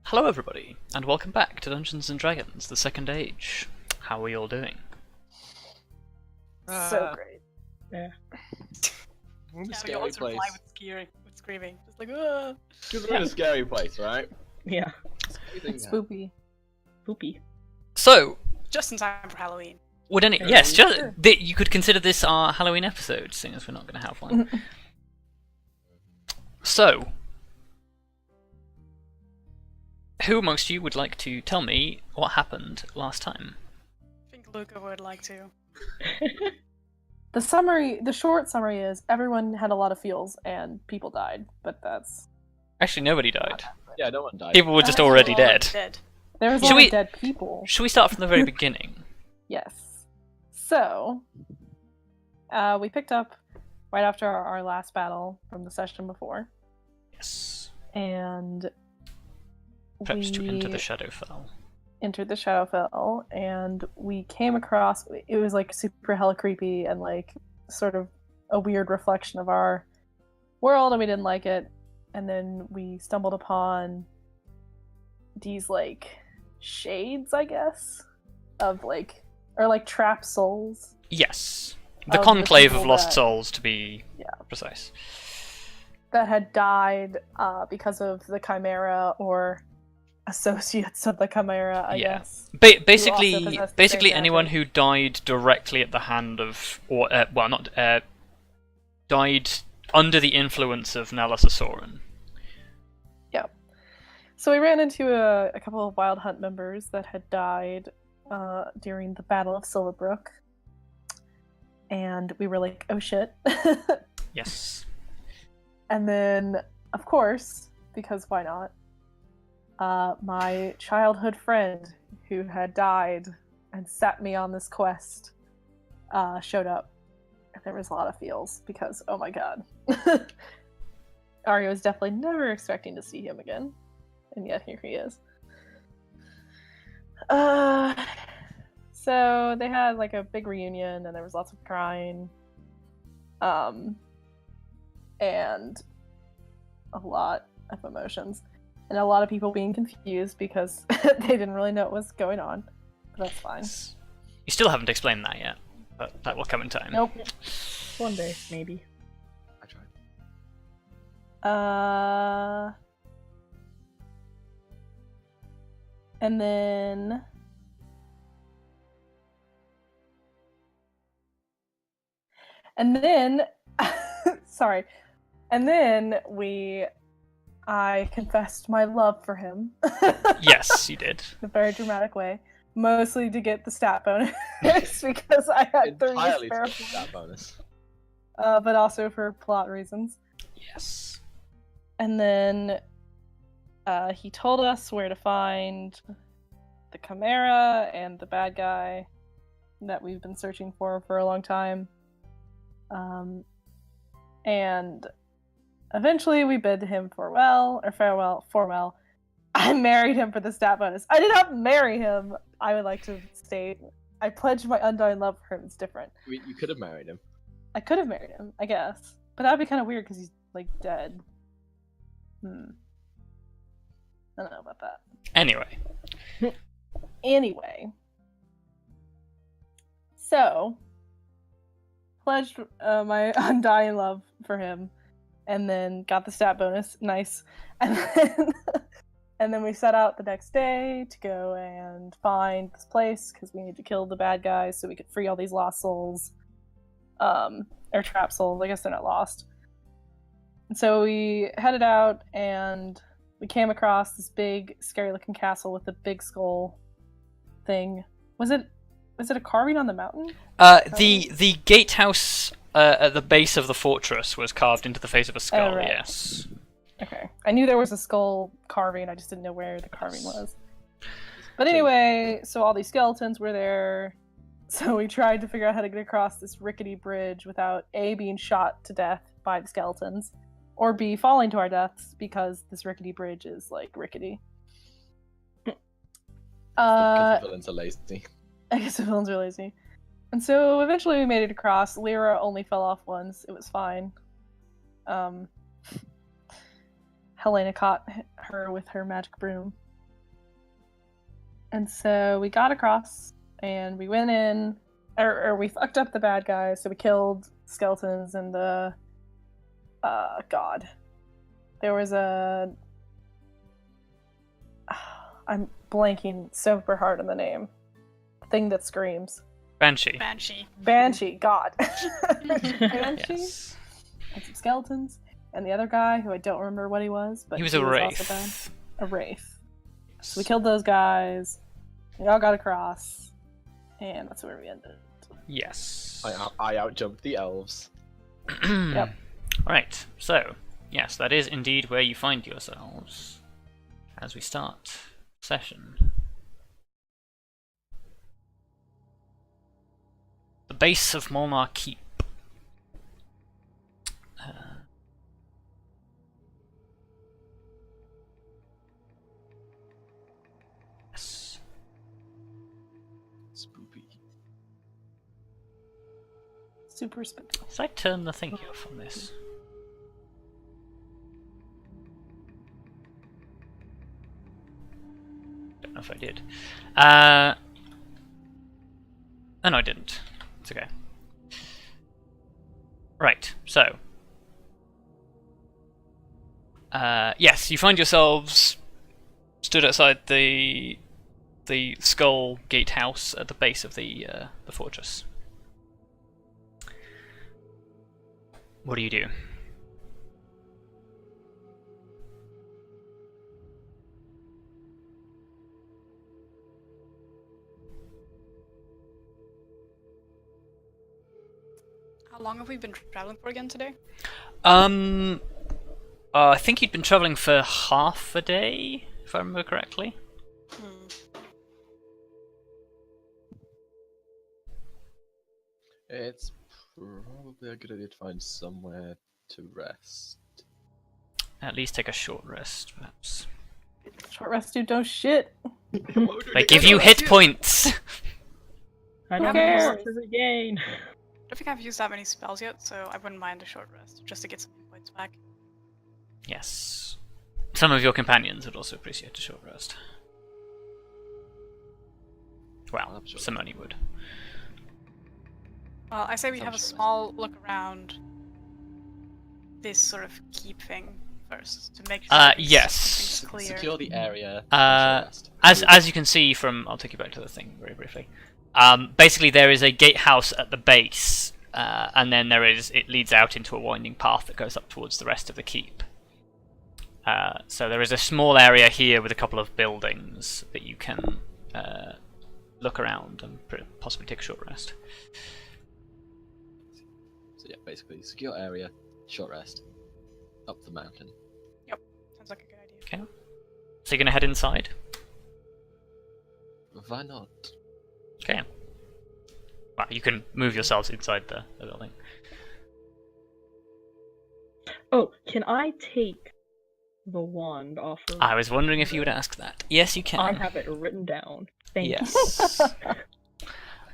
Hello everybody, and welcome back to Dungeons & Dragons, the Second Age. How are you all doing? So great. Yeah. Scary place. Reply with screaming. Just like, ah. Because we're in a scary place, right? Yeah. It's spoopy. Spoopy. So, Just in time for Halloween. would any you could consider this our Halloween episode, seeing as we're not going to have one. So, who amongst you would like to tell me what happened last time? I think Luka would like to. The short summary is everyone had a lot of feels and people died, but that's... Actually, nobody died. Yeah, no one died. People were just already dead. There was a lot of dead people. Should we start from the very beginning? Yes. So, we picked up right after our last battle from the session before. Yes. And Preps to enter the Shadowfell. Entered the Shadowfell, and we came across, it was like super hella creepy and like sort of a weird reflection of our world, and we didn't like it. And then we stumbled upon these like shades, I guess, of like, or like trap souls. Yes. The Conclave of Lost that, Souls, to be precise. That had died because of the Chimera or associates of the Chimera, I guess. Basically anyone who died directly at the hand of, or died under the influence of Nalasasoran. Yep. So we ran into a couple of Wild Hunt members that had died during the Battle of Silverbrook, and we were like, oh shit. Yes. And then, of course, because why not? My childhood friend who had died and set me on this quest showed up. And there was a lot of feels because, oh my god. Arya was definitely never expecting to see him again. And yet here he is. So they had like a big reunion and there was lots of crying. And a lot of emotions. And a lot of people being confused because they didn't really know what was going on. But that's fine. You still haven't explained that yet, but that will come in time. Nope. One day, maybe. I tried. And then... sorry. And then I confessed my love for him. Yes, you did. In a very dramatic way. Mostly to get the stat bonus, because I had 3 spare stat bonus. But also for plot reasons. Yes. And then he told us where to find the Chimera and the bad guy that we've been searching for a long time. And eventually we bid him farewell. I married him for the stat bonus. I did not marry him. I would like to state. I pledged my undying love for him. It's different. You could have married him. I could have married him, I guess. But that would be kind of weird because he's, like, dead. I don't know about that. Anyway. So, pledged my undying love for him. And then got the stat bonus. Nice. And then we set out the next day to go and find this place because we need to kill the bad guys so we could free all these lost souls. Or trap souls. I guess they're not lost. And so we headed out and we came across this big, scary-looking castle with a big skull thing. Was it a carving on the mountain? The gatehouse at the base of the fortress was carved into the face of a skull, right. Yes. Okay. I knew there was a skull carving, I just didn't know where the carving was. But anyway, so all these skeletons were there. So we tried to figure out how to get across this rickety bridge without A, being shot to death by the skeletons, or B, falling to our deaths because this rickety bridge is, like, rickety. Because the villains are lazy. I guess the villains are lazy. And so eventually we made it across. Lyra only fell off once. It was fine. Helena caught her with her magic broom. And so we got across, and we went in, or we fucked up the bad guys, so we killed skeletons and the... God. There was a... I'm blanking super hard on the name. Thing that screams. Banshee. Banshee, God. Banshee? Yes. And some skeletons. And the other guy, who I don't remember what he was, but He was a wraith. also bad. A wraith. Yes. So we killed those guys. We all got across. And that's where we ended. Yes. I outjumped the elves. Yep. Right, so, yes, that is indeed where you find yourselves as we start session. The base of Molnar Keep. Yes. Spoopy. Super spooky. Did I turn the thingy off on this? Don't know if I did. Oh no, I didn't. It's okay. Right, so. Yes, you find yourselves stood outside the skull gatehouse at the base of the fortress. What do you do? How long have we been traveling for again today? I think you'd been travelling for half a day, if I remember correctly. It's probably a good idea to find somewhere to rest. At least take a short rest, perhaps. Short rest, dude, don't shit. They give you hit points! I Who don't cares? know what gain. I don't think I've used that many spells yet, so I wouldn't mind a short rest, just to get some hit points back. Yes. Some of your companions would also appreciate a short rest. Well, I'm sure. some only would. Well, I say we I'm have a sure. small look around this sort of keep thing first, to make sure that yes. everything's clear. Secure the area. As you can see from, I'll take you back to the thing very briefly. Basically, there is a gatehouse at the base, and then it leads out into a winding path that goes up towards the rest of the keep. So there is a small area here with a couple of buildings that you can look around and possibly take a short rest. So yeah, basically, secure area, short rest, up the mountain. Sounds like a good idea. Okay. So you're gonna head inside. Why not? Okay. Well, you can move yourselves inside the building. Oh, can I take the wand off of... I was wondering if you would ask that. Yes, you can. I have it written down. Thank Yes. you.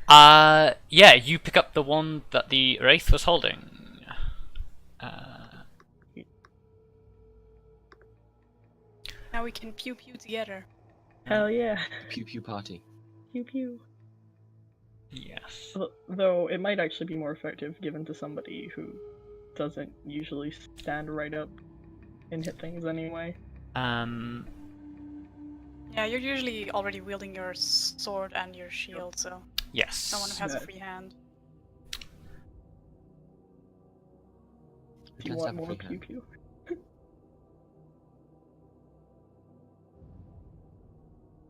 Yeah, you pick up the one that the Wraith was holding. Now we can pew pew together. Hell yeah. Pew pew party. Pew pew. Yes. Though it might actually be more effective given to somebody who doesn't usually stand right up and hit things anyway. Yeah, you're usually already wielding your sword and your shield, so Yes. someone who has a Yeah. free hand. Do you want more pew pew?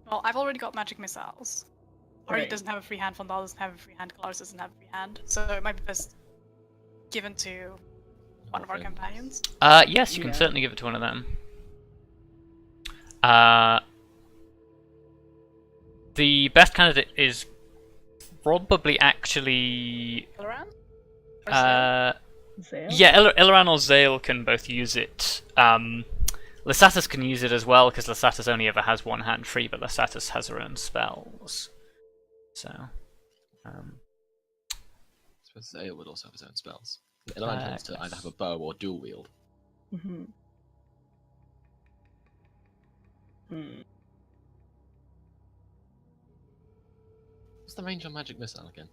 Well, I've already got magic missiles. Arya Right. doesn't have a free hand, Vondal doesn't have a free hand, Kelariis doesn't have a free hand, so it might be best given to one of our companions. Yes, you can Yeah. certainly give it to one of them. The best candidate is probably actually... Kelariis? Or Zale? Zale? Yeah, Ilaran or Zale can both use it. Lysatis can use it as well, because Lysatis only ever has one hand free, but Lysatis has her own spells. So... I suppose Zale would also have his own spells. Ilan tends to either have a bow or dual wield. Mm-hmm. Hmm. What's the range on magic missile again?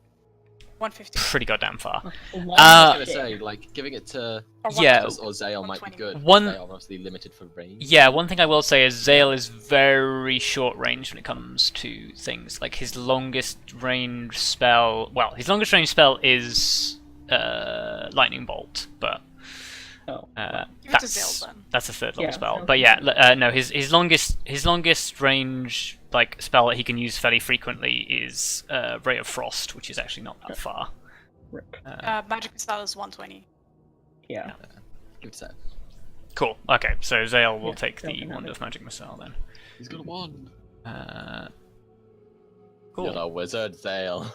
150. Pretty goddamn far. I was gonna say, like, giving it to Yeah. or Zale might be 120. good. One- They are obviously limited for range. Yeah, one thing I will say is Zale is very short range when it comes to things. Like his longest range spell, his longest range spell is lightning bolt, but Oh. Give it to Zale then. that's a third level Yeah, spell. sounds But yeah, no, his longest range like spell that he can use fairly frequently is Ray of Frost, which is actually not that far. Rip. Magic missile is 120. Yeah. Give it to Zale. Cool. Okay, so Zale will Yeah, take Zale the can have wand it. of magic missile then. He's got a wand. Cool. You're a wizard, Zale.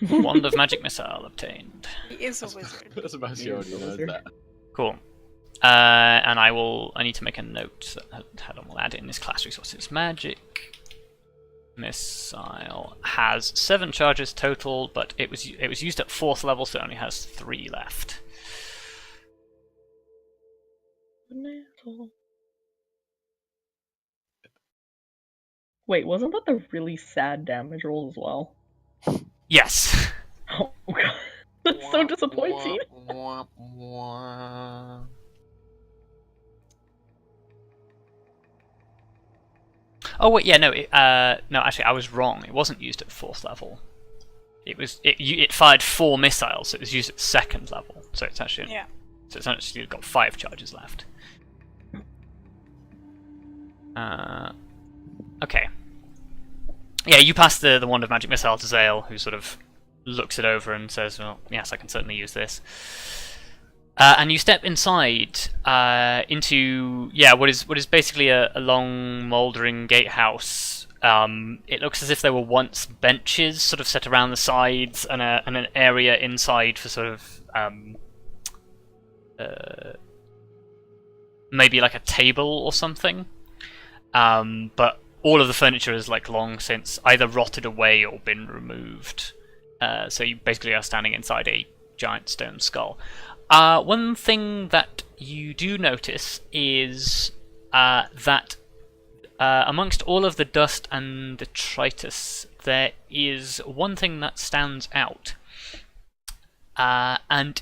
Wand of magic missile obtained. He is a wizard. That's about He you is already a knows wizard. that. Cool. And I need to make a note that we'll add it in this class resources. Magic missile has 7 charges total, but it was used at 4th level, so it only has 3 left. Wait, wasn't that the really sad damage roll as well? Yes. Oh god. That's so disappointing. Oh wait, yeah, no, no, actually, I was wrong. It wasn't used at 4th level. It fired 4 missiles, so it was used at 2nd level. So it's actually Yeah. got 5 charges left. Okay. Yeah, you pass the wand of magic missile to Zale, who sort of looks it over and says, "Well, yes, I can certainly use this." And you step inside into what is basically a long mouldering gatehouse. It looks as if there were once benches sort of set around the sides and an area inside for sort of maybe like a table or something. But all of the furniture is like long since either rotted away or been removed. So you basically are standing inside a giant stone skull. One thing that you do notice is that amongst all of the dust and detritus, there is one thing that stands out. And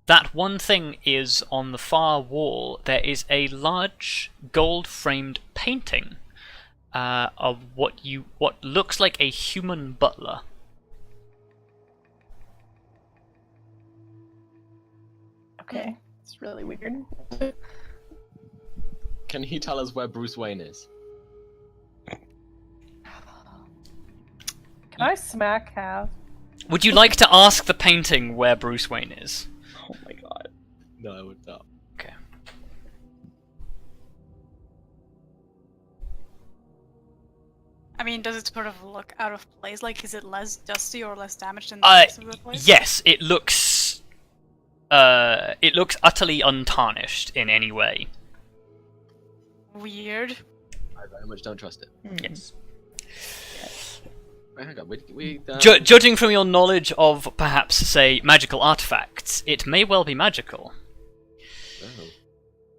that one thing is on the far wall, there is a large gold-framed painting of what looks like a human butler. Okay, it's really weird. Can you tell us where Bruce Wayne is? Can I smack Have? Would you like to ask the painting where Bruce Wayne is? Oh my god. No, I would not. Okay. I mean, does it sort of look out of place? Like, is it less dusty or less damaged than the rest of the place? Yes, it looks utterly untarnished in any way. Weird. I very much don't trust it. Yes. Wait, hang on. We Judging from your knowledge of perhaps, say, magical artifacts, it may well be magical, oh.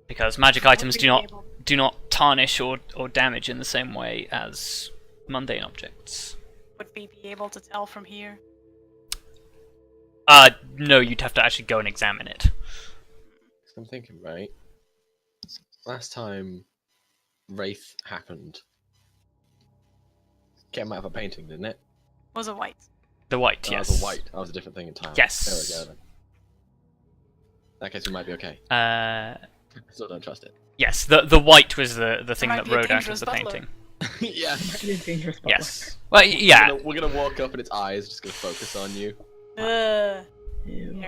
because magic items do not tarnish or damage in the same way as mundane objects. Would we be able to tell from here? No, you'd have to actually go and examine it. I'm thinking, right? Last time Wraith happened, came out of a painting, didn't it? Was it white? The white, Oh, yes. that was a white. That was a different thing entirely. Yes. There we go then. In that case, we might be okay. Still don't trust it. Yes, the white was the thing might that be a rode out of dangerous the butler. painting. Yeah. Might be a dangerous butler. Yes. Well, yeah. We're gonna walk up and its eyes just gonna focus on you. Ew.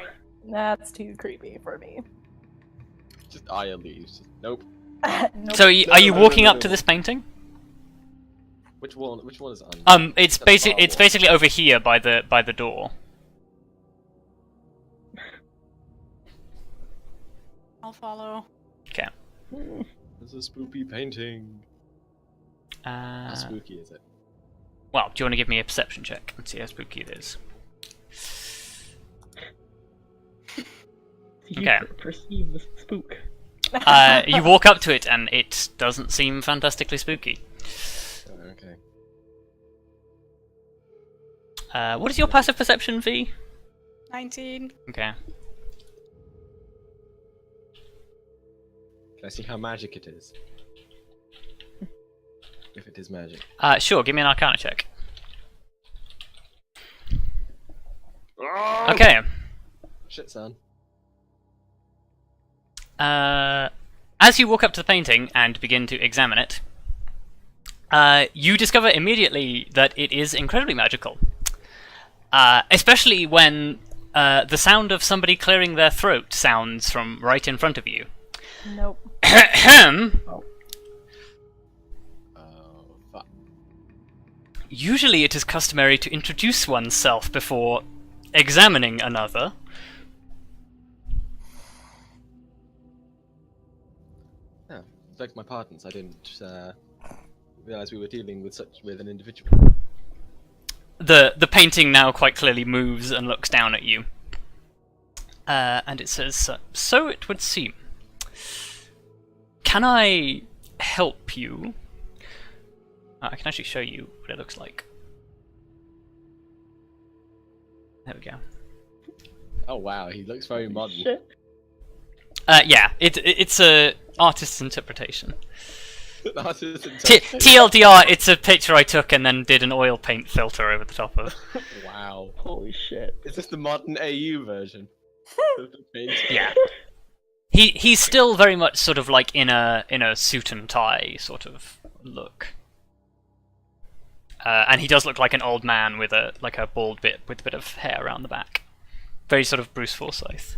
That's too creepy for me. Just Arya leaves. Nope. Nope. So, are you No, walking no, up no, to no. this painting? Which one is it on? It's That's the far it's wall. basically over here by the door. I'll follow. Okay. There's a spooky painting. How spooky is it? Well, do you want to give me a perception check and see how spooky it is? You Okay. perceive the spook. You walk up to it and it doesn't seem fantastically spooky. Oh, okay. What is your passive perception, V? 19. Okay. Can I see how magic it is? If it is magic. Sure, give me an Arcana check. Okay. Shit, son. As you walk up to the painting and begin to examine it, you discover immediately that it is incredibly magical. Especially when the sound of somebody clearing their throat sounds from right in front of you. Nope. Fuck. Usually it is customary to introduce oneself before examining another. Yeah, beg my pardons. I didn't realize we were dealing with an individual. The painting now quite clearly moves and looks down at you. And it says, "So it would seem. Can I help you?" I can actually show you what it looks like. There we go. Oh wow, he looks very modern. Shit. Yeah, it's a artist's interpretation. TLDR, TLDR, it's a picture I took and then did an oil paint filter over the top of. wow. Holy shit. Is this the modern AU version? of the painting? Yeah. He's still very much sort of like in a suit and tie sort of look. And he does look like an old man with a bald bit with a bit of hair around the back. Very sort of Bruce Forsyth.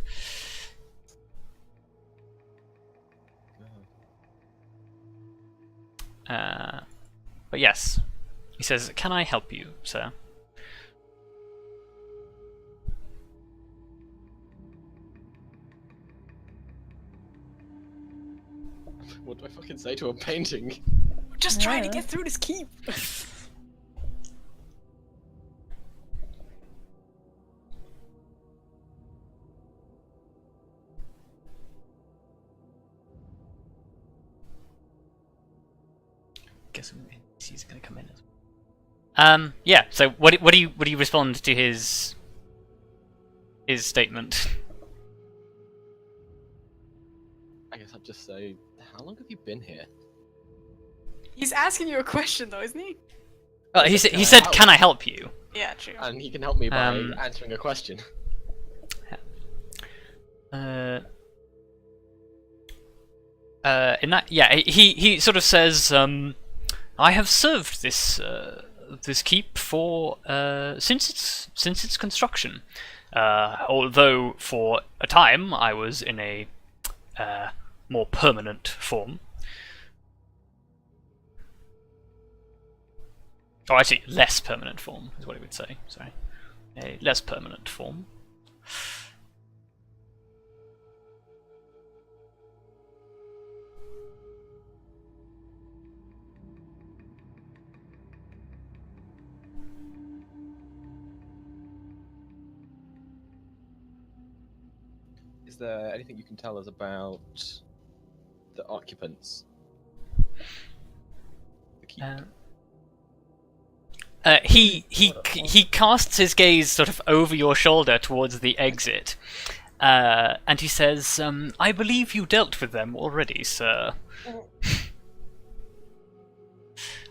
But yes, he says, "Can I help you, sir?" What do I fucking say to a painting? We're just trying to Yeah. get through this keep. Guess he's gonna come in as well. Yeah. So what do you respond to his statement? I guess I'd just say, how long have you been here? He's asking you a question though, isn't he? He said, "Can I help you?" Yeah, true. And he can help me by Um, answering a question. In that, yeah, he sort of says, "I have served this keep for since its construction. Although for a time I was in a more permanent form. Or actually, less permanent form is what he would say. Sorry, a less permanent form." Is there anything you can tell us about the occupants? The keep? He casts his gaze sort of over your shoulder towards the exit, and he says, "I believe you dealt with them already, sir.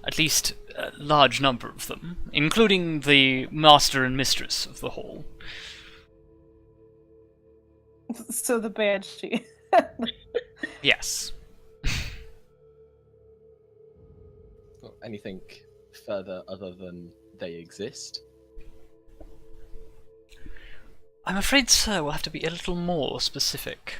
At least a large number of them, including the master and mistress of the hall." So the banshee. Yes. Well, anything further other than they exist? I'm afraid, sir, we'll have to be a little more specific.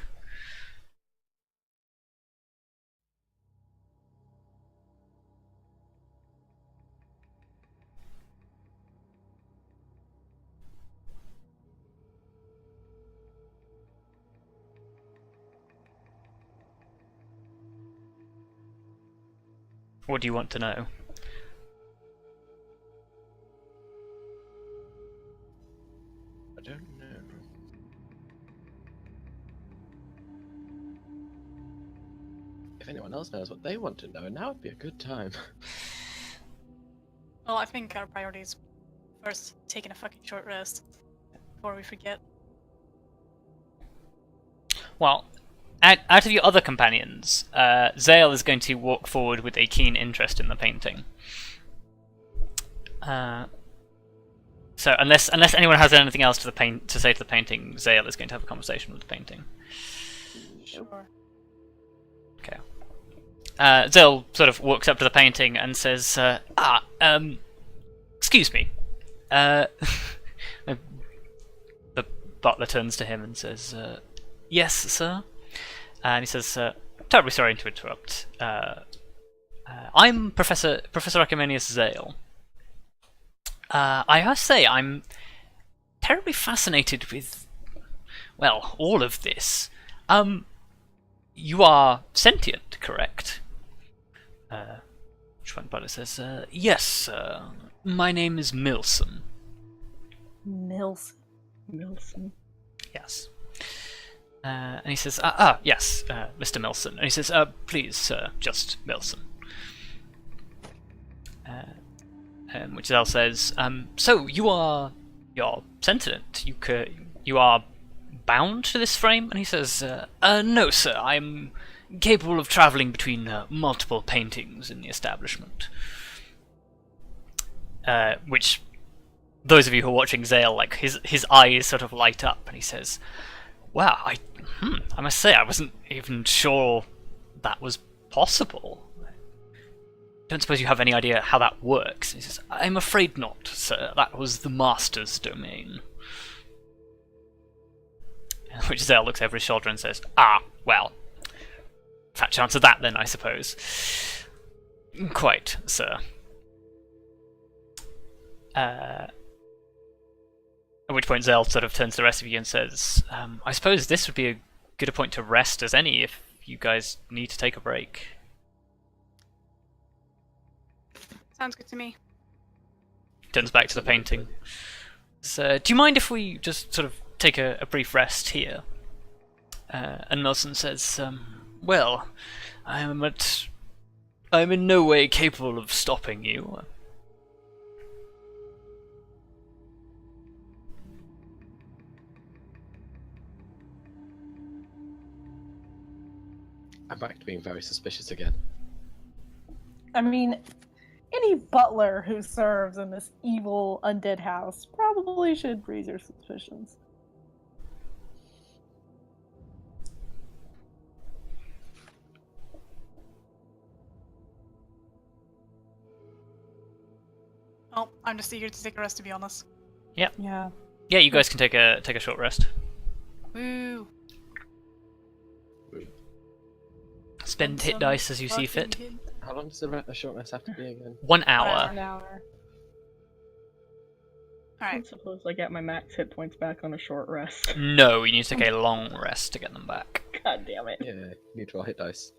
What do you want to know? I don't know. If anyone else knows what they want to know, now would be a good time. Well, I think our priorities first taking a fucking short rest before we forget. Well, out of your other companions, Zale is going to walk forward with a keen interest in the painting. So unless anyone has anything else to say to the painting, Zale is going to have a conversation with the painting. Sure. Okay. Zale sort of walks up to the painting and says, excuse me. The butler turns to him and says, yes, sir? And he says, terribly sorry to interrupt. I'm Professor Acamenius Zale. I must say, I'm terribly fascinated with, well, all of this. You are sentient, correct? Which one butler says, yes, sir. My name is Milson. Mills. Milson. Yes. And he says, yes, Mr. Milson. And he says, please, sir, just Milson. Which Zell says, so you're sentient. You are bound to this frame? And he says, no, sir, I'm capable of travelling between multiple paintings in the establishment. Which, those of you who are watching Zale, like, his eyes sort of light up, and he says, wow, I must say, I wasn't even sure that was possible. Don't suppose you have any idea how that works? He says, I'm afraid not, sir. That was the master's domain. Which Zale looks over his shoulder and says, well, fat chance of that then, I suppose. Quite, sir. At which point Zale sort of turns to the rest of you and says, I suppose this would be a good a point to rest as any if you guys need to take a break. Sounds good to me. Turns back to the painting. So, do you mind if we just sort of take a brief rest here? And Milson says, well, I'm in no way capable of stopping you. I'm back to being very suspicious again. I mean, any butler who serves in this evil undead house probably should raise your suspicions. Oh, I'm just eager to take a rest, to be honest. Yeah. Yeah. Yeah, you guys can take a short rest. Woo! Spend hit dice as you see fit. How long does a short rest have to be again? 1 hour. An hour. I Alright. suppose I get my max hit points back on a short rest. No, you need to take a long rest to get them back. God damn it. Yeah, you need to roll hit dice.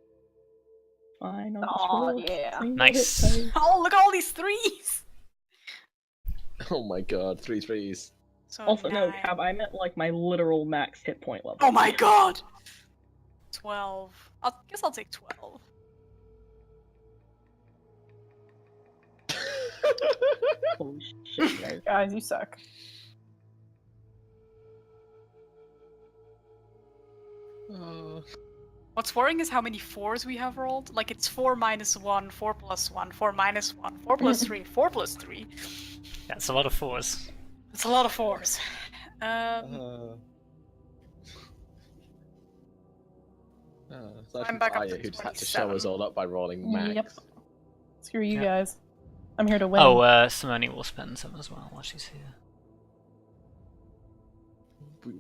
Fine, I'll just Aw, roll yeah. single Nice. hit dice. Oh, look at all these threes! Oh my god, 3 threes. So Also, no, 9. Cab, I meant like my literal max hit point level. Oh my god! 12. I guess I'll take 12. Holy shit, guys. Guys, you suck. What's worrying is how many 4s we have rolled. Like, it's 4 minus 1, 4 plus 1, 4 minus 1, 4 plus 3, 4 plus 3. That's a lot of 4s. It's a lot of 4s. So I'm back up Arya to who just had to show 27. us all up by rolling max. Yep. Screw you Yeah. guys. I'm here to win. Oh, Simone will spend some as well while she's here.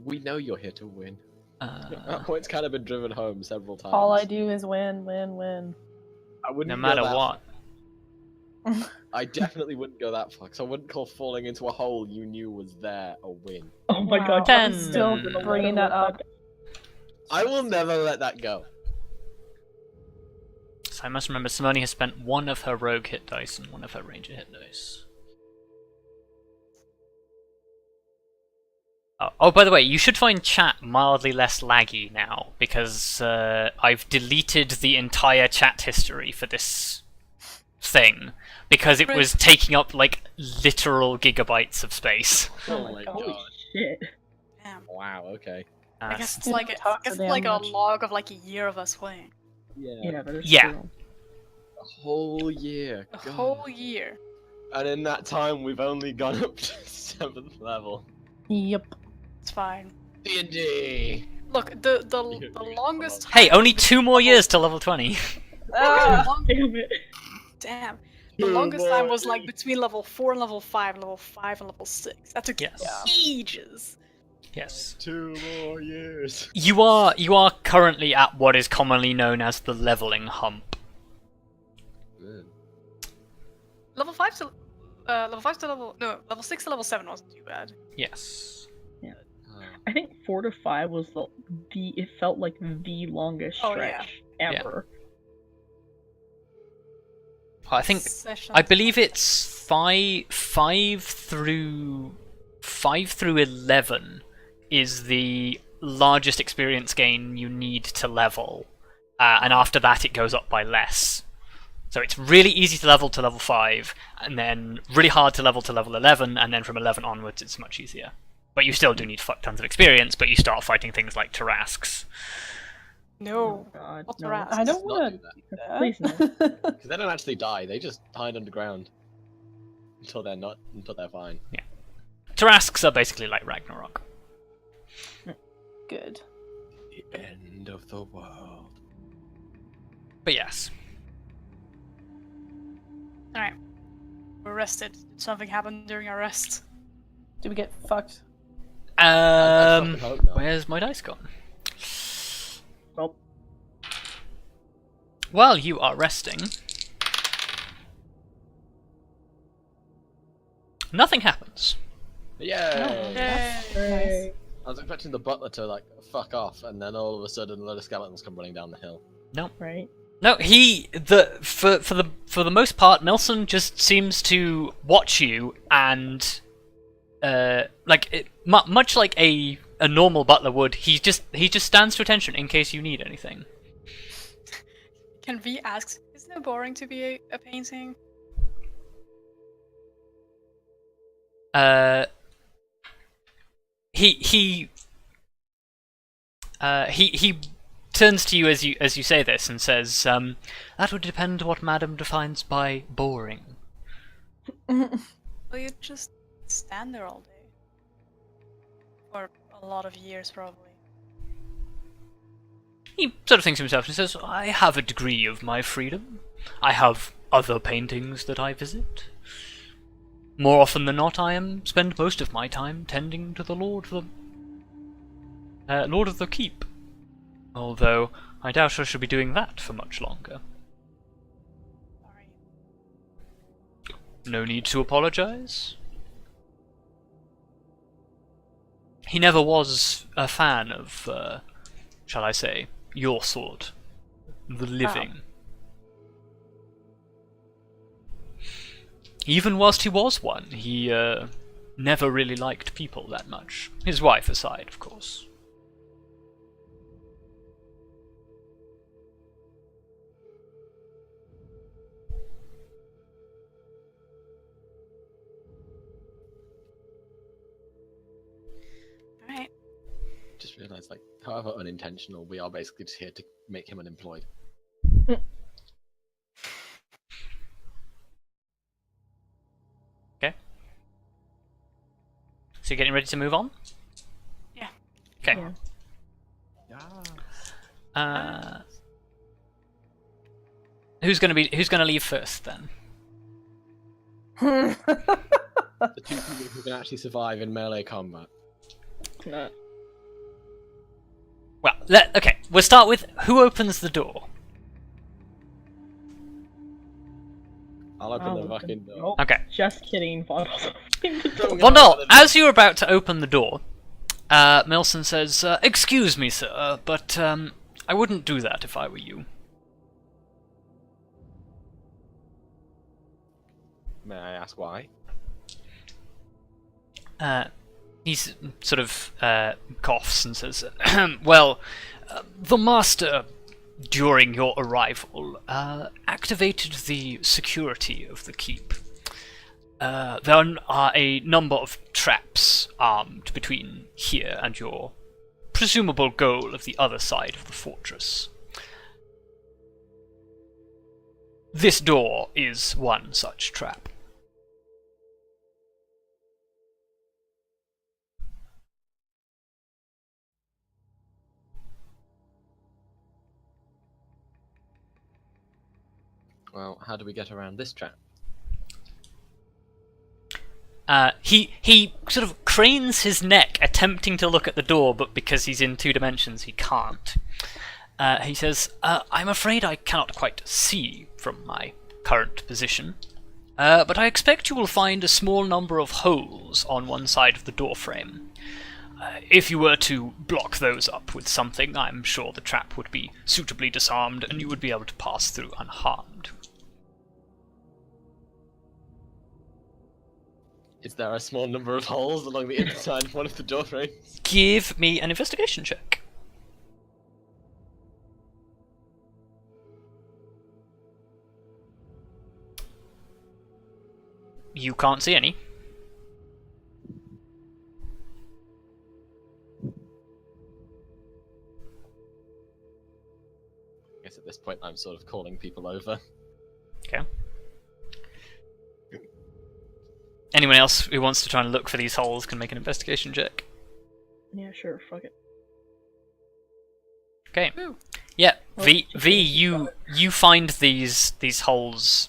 We know you're here to win. Uh, That point's kind of been driven home several times. All I do is win, win, win. I wouldn't no go matter that what. far. I definitely wouldn't go that far, because I wouldn't call falling into a hole you knew was there a win. Oh my Wow. god, Ten. I'm Still gonna bringing let that up. I will never let that go. So I must remember Simone has spent 1 of her rogue hit dice and 1 of her ranger hit dice. Oh, by the way, you should find chat mildly less laggy now, because I've deleted the entire chat history for this thing because it was taking up like literal gigabytes of space. Oh my Holy god. shit. Damn. Wow, okay. I guess it's Yeah, like talk so damn a much. log of like a year of us playing. Yeah, that is Yeah. true. A whole year. A God. whole year. And in that time, we've only gone up to 7th level. Yep. It's fine. D&D. Look, the longest time Hey, only 2 more years till level 20. Ah, Damn it. Damn. The 2 longest time more was like years. between level 4 and level 5, and level 5 and level 6. That took Yes. ages. Yes. 2 more years. You are currently at what is commonly known as the leveling hump. Level 5 to level 6 to level 7 wasn't too bad. Yes. I think 4 to 5 was it felt like the longest Oh, yeah. stretch ever. I think Sessions. I believe it's 5 through 11 is the largest experience gain you need to level, and after that it goes up by less. So it's really easy to level 5, and then really hard to level 11, and then from 11 onwards it's much easier. But you still do need fuck tons of experience, but you start fighting things like Tarasques. No. God, What's no. the rat? I don't Let's want not to do do that. Please no. Because they don't actually die, they just hide underground. Until they're fine. Tarasques are basically like Ragnarok. Good. The end of the world. But yes. Alright. We're rested. Did something happen during our rest? Do we get fucked? I fucking hope not. Where's my dice gone? Well, While you are resting, nothing happens. Yay! Yay. I was expecting the butler to like fuck off, and then all of a sudden a load of skeletons come running down the hill. right? No, for the most part, Nelson just seems to watch you and much like a normal butler would. He just stands to attention in case you need anything. Can V ask, isn't it boring to be a painting? He turns to you as you say this and says, "That would depend what Madam defines by boring." Well, you just stand there all day. For a lot of years, probably. He sort of thinks to himself and says, "I have a degree of my freedom. I have other paintings that I visit. More often than not, spend most of my time tending to the Lord of the Keep. Although I doubt I shall be doing that for much longer. Sorry. No need to apologize." He never was a fan of, shall I say, your sort, the living. Even whilst he was one, he never really liked people that much. His wife aside, of course. Alright. Just realised, like, however unintentional, we are basically just here to make him unemployed. Okay. So you're getting ready to move on? Yeah. Okay. Yeah. Who's gonna leave first then? The two people who can actually survive in melee combat. Well, okay. We'll start with who opens the door. I'll open the fucking door. Oh, Okay. just kidding, Vondal's opening the door. Vondal, as you're about to open the door, Milson says, "Excuse me, sir, but I wouldn't do that if I were you." May I ask why? He sort of coughs and says, "Well, the master during your arrival, activated the security of the keep. There are a number of traps armed between here and your presumable goal of the other side of the fortress. This door is one such trap. Well, how do we get around this trap? He sort of cranes his neck, attempting to look at the door, but because he's in 2 dimensions, he can't. He says, I'm afraid I cannot quite see from my current position, but I expect you will find a small number of holes on one side of the door frame. If you were to block those up with something, I'm sure the trap would be suitably disarmed, and you would be able to pass through unharmed. Is there a small number of holes along the inside of one of the door frames? Give me an investigation check. You can't see any. I guess at this point I'm sort of calling people over. Okay. Anyone else who wants to try and look for these holes can make an investigation check. Yeah, sure, fuck it. Okay. Yeah, V, you find these holes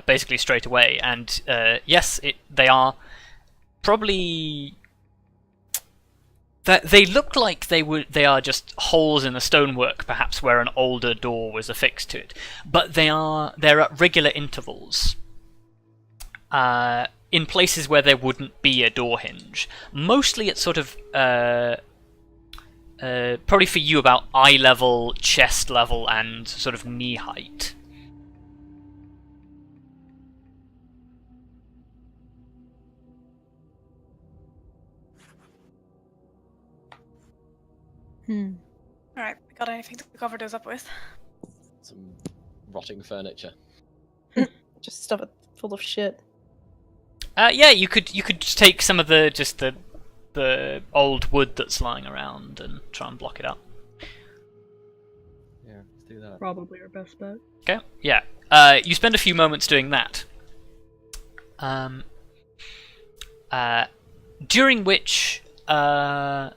basically straight away, and yes, they are probably. They look like they are just holes in the stonework, perhaps where an older door was affixed to it, but they're at regular intervals. In places where there wouldn't be a door hinge. Mostly it's sort of, probably for you about eye level, chest level, and sort of knee height. Alright, we got anything to cover those up with? Some rotting furniture. Just stuff it full of shit. Yeah, you could take some of the old wood that's lying around and try and block it up. Yeah, let's do that. Probably our best bet. Okay, yeah. You spend a few moments doing that. During which, well,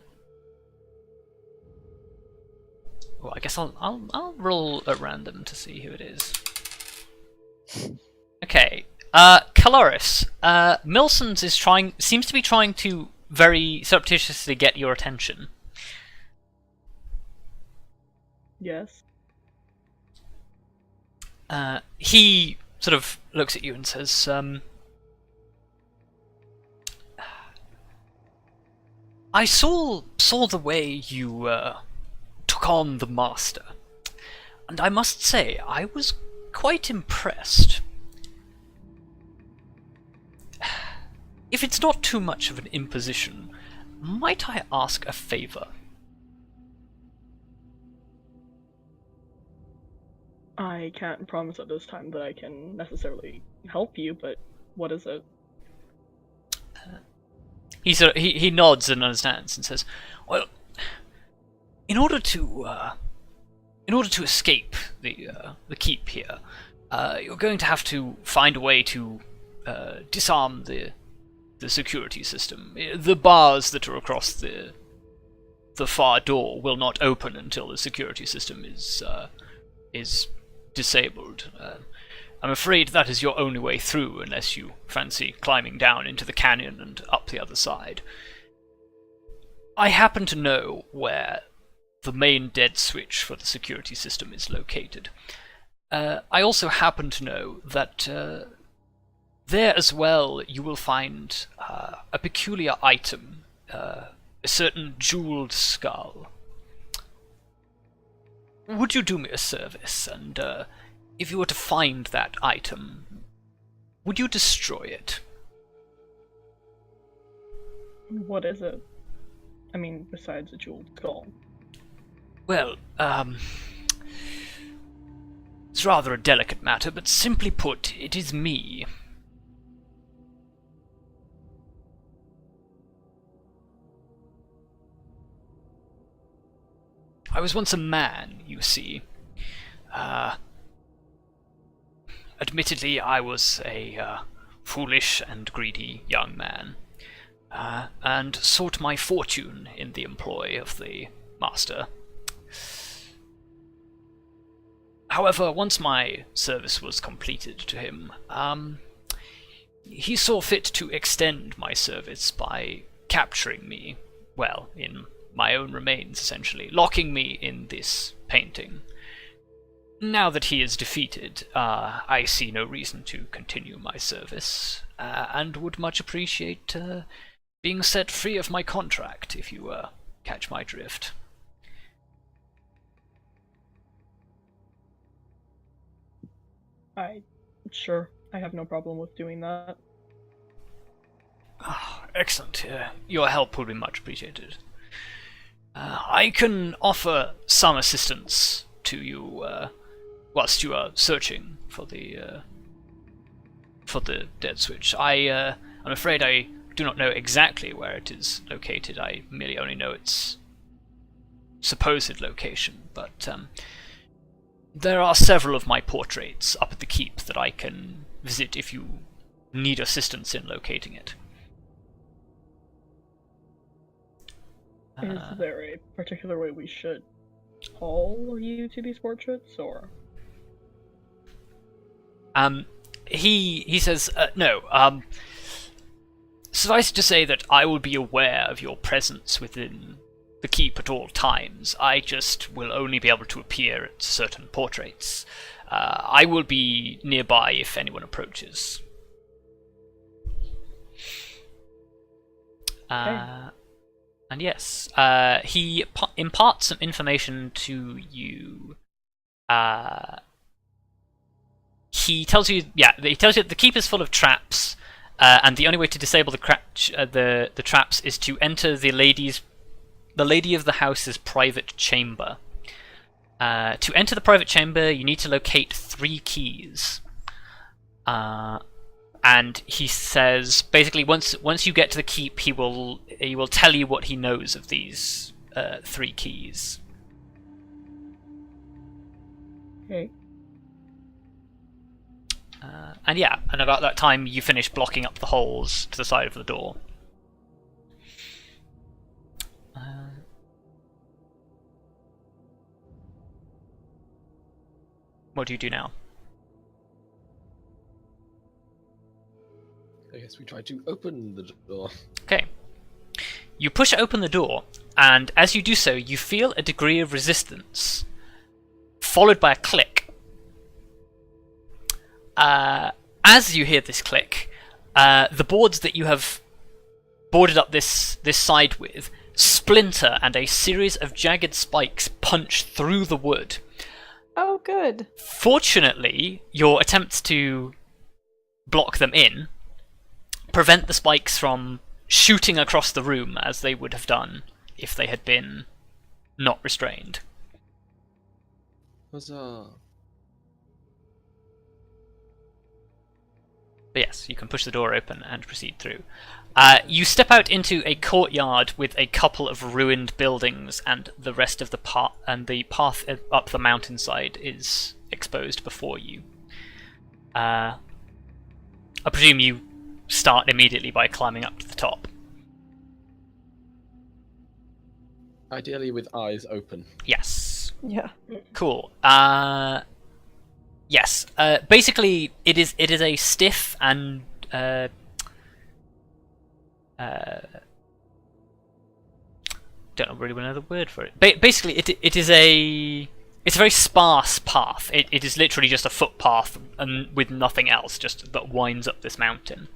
I guess I'll roll at random to see who it is. Okay. Kelariis, Milsons seems to be trying to very surreptitiously get your attention. Yes. He sort of looks at you and says, I saw the way you took on the Master, and I must say I was quite impressed. If it's not too much of an imposition, might I ask a favour? I can't promise at this time that I can necessarily help you, but what is it? He nods and understands and says, "Well, in order to escape the keep here, you're going to have to find a way to disarm the security system. The bars that are across the far door will not open until the security system is disabled. I'm afraid that is your only way through, unless you fancy climbing down into the canyon and up the other side. I happen to know where the main dead switch for the security system is located. I also happen to know that there as well you will find a peculiar item, a certain jeweled skull. Would you do me a service, and if you were to find that item, would you destroy it? What is it? I mean, besides a jeweled skull. Well, It's rather a delicate matter, but simply put, it is me. I was once a man, you see. Admittedly, I was a foolish and greedy young man, and sought my fortune in the employ of the master. However, once my service was completed to him, he saw fit to extend my service by capturing me, well, in my own remains, essentially, locking me in this painting. Now that he is defeated, I see no reason to continue my service, and would much appreciate being set free of my contract, if you catch my drift. Sure, I have no problem with doing that. Excellent. Your help will be much appreciated. I can offer some assistance to you whilst you are searching for the dead switch. I'm afraid I do not know exactly where it is located. I merely only know its supposed location, but there are several of my portraits up at the keep that I can visit if you need assistance in locating it. Is there a particular way we should haul you to these portraits, or? He says, no, suffice it to say that I will be aware of your presence within the keep at all times. I just will only be able to appear at certain portraits. I will be nearby if anyone approaches. Okay. And yes, he imparts some information to you. He tells you that the keep is full of traps, and the only way to disable the traps is to enter the lady of the house's private chamber. To enter the private chamber, you need to locate 3 keys. And he says, basically, once you get to the keep, he will tell you what he knows of these 3 keys. Okay. And about that time, you finish blocking up the holes to the side of the door. What do you do now? I guess we try to open the door. Okay. You push open the door, and as you do so, you feel a degree of resistance, followed by a click. As you hear this click, the boards that you have boarded up this side with splinter, and a series of jagged spikes punch through the wood. Oh, good. Fortunately, your attempts to block them in prevent the spikes from shooting across the room as they would have done if they had been not restrained. Huzzah. But yes, you can push the door open and proceed through. You step out into a courtyard with a couple of ruined buildings, and the rest of the path up the mountainside is exposed before you. I presume you start immediately by climbing up to the top. Ideally with eyes open. Yes. Yeah. Cool. Yes. Basically, it is a stiff and don't really know the word for it. Basically, it's a very sparse path. It is literally just a footpath and with nothing else, just that winds up this mountain.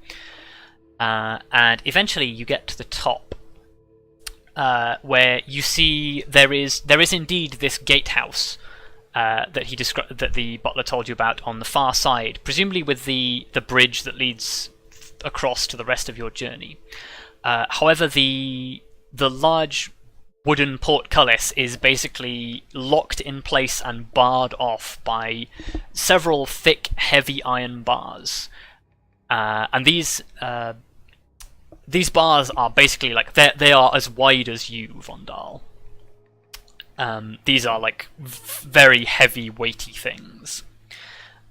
And eventually, you get to the top, where you see there is indeed this gatehouse that the butler told you about on the far side, presumably with the bridge that leads across to the rest of your journey. However, the large wooden portcullis is basically locked in place and barred off by several thick, heavy iron bars. And these bars are basically like they are as wide as you, Vondal. These are like very heavy, weighty things.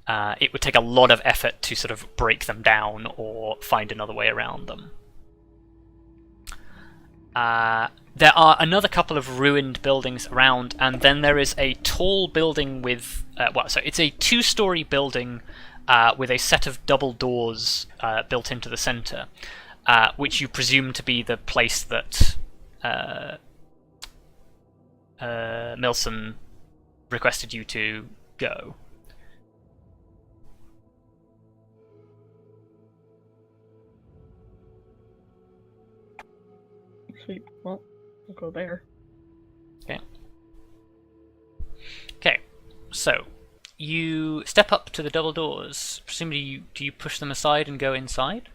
It would take a lot of effort to sort of break them down or find another way around them. There are another couple of ruined buildings around, and then there is a tall building with... so it's a 2-story building with a set of double doors built into the centre, which you presume to be the place that Milson requested you to go. Sweet. Well, we'll go there. Okay, so you step up to the double doors. Presumably, do you push them aside and go inside?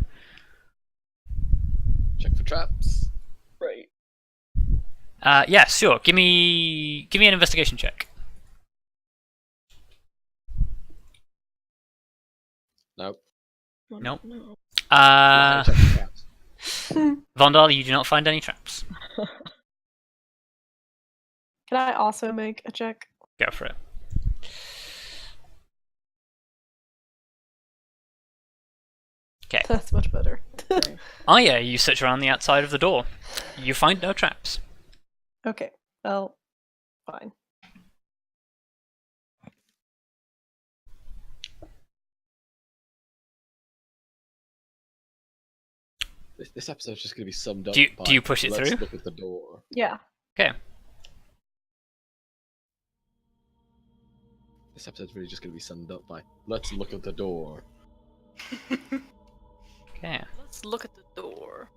Check for traps. Right. Yeah, sure. Give me an investigation check. Nope. Nope. No. Check for traps. Vondal, you do not find any traps. Can I also make a check? Go for it. Okay. That's much better. Arya, you search around the outside of the door. You find no traps. Okay, well, fine. This episode's just going to be summed up. Do by, you push it let's through? Look at the door. Yeah. Okay. This episode's really just going to be summed up by let's look at the door. Okay. Let's look at the door.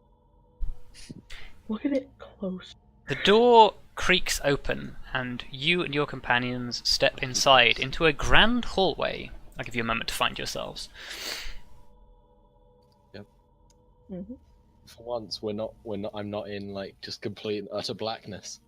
Look at it close. The door creaks open, and you and your companions step inside into a grand hallway. I'll give you a moment to find yourselves. Mm-hmm. For once, I'm not in like just complete and utter blackness.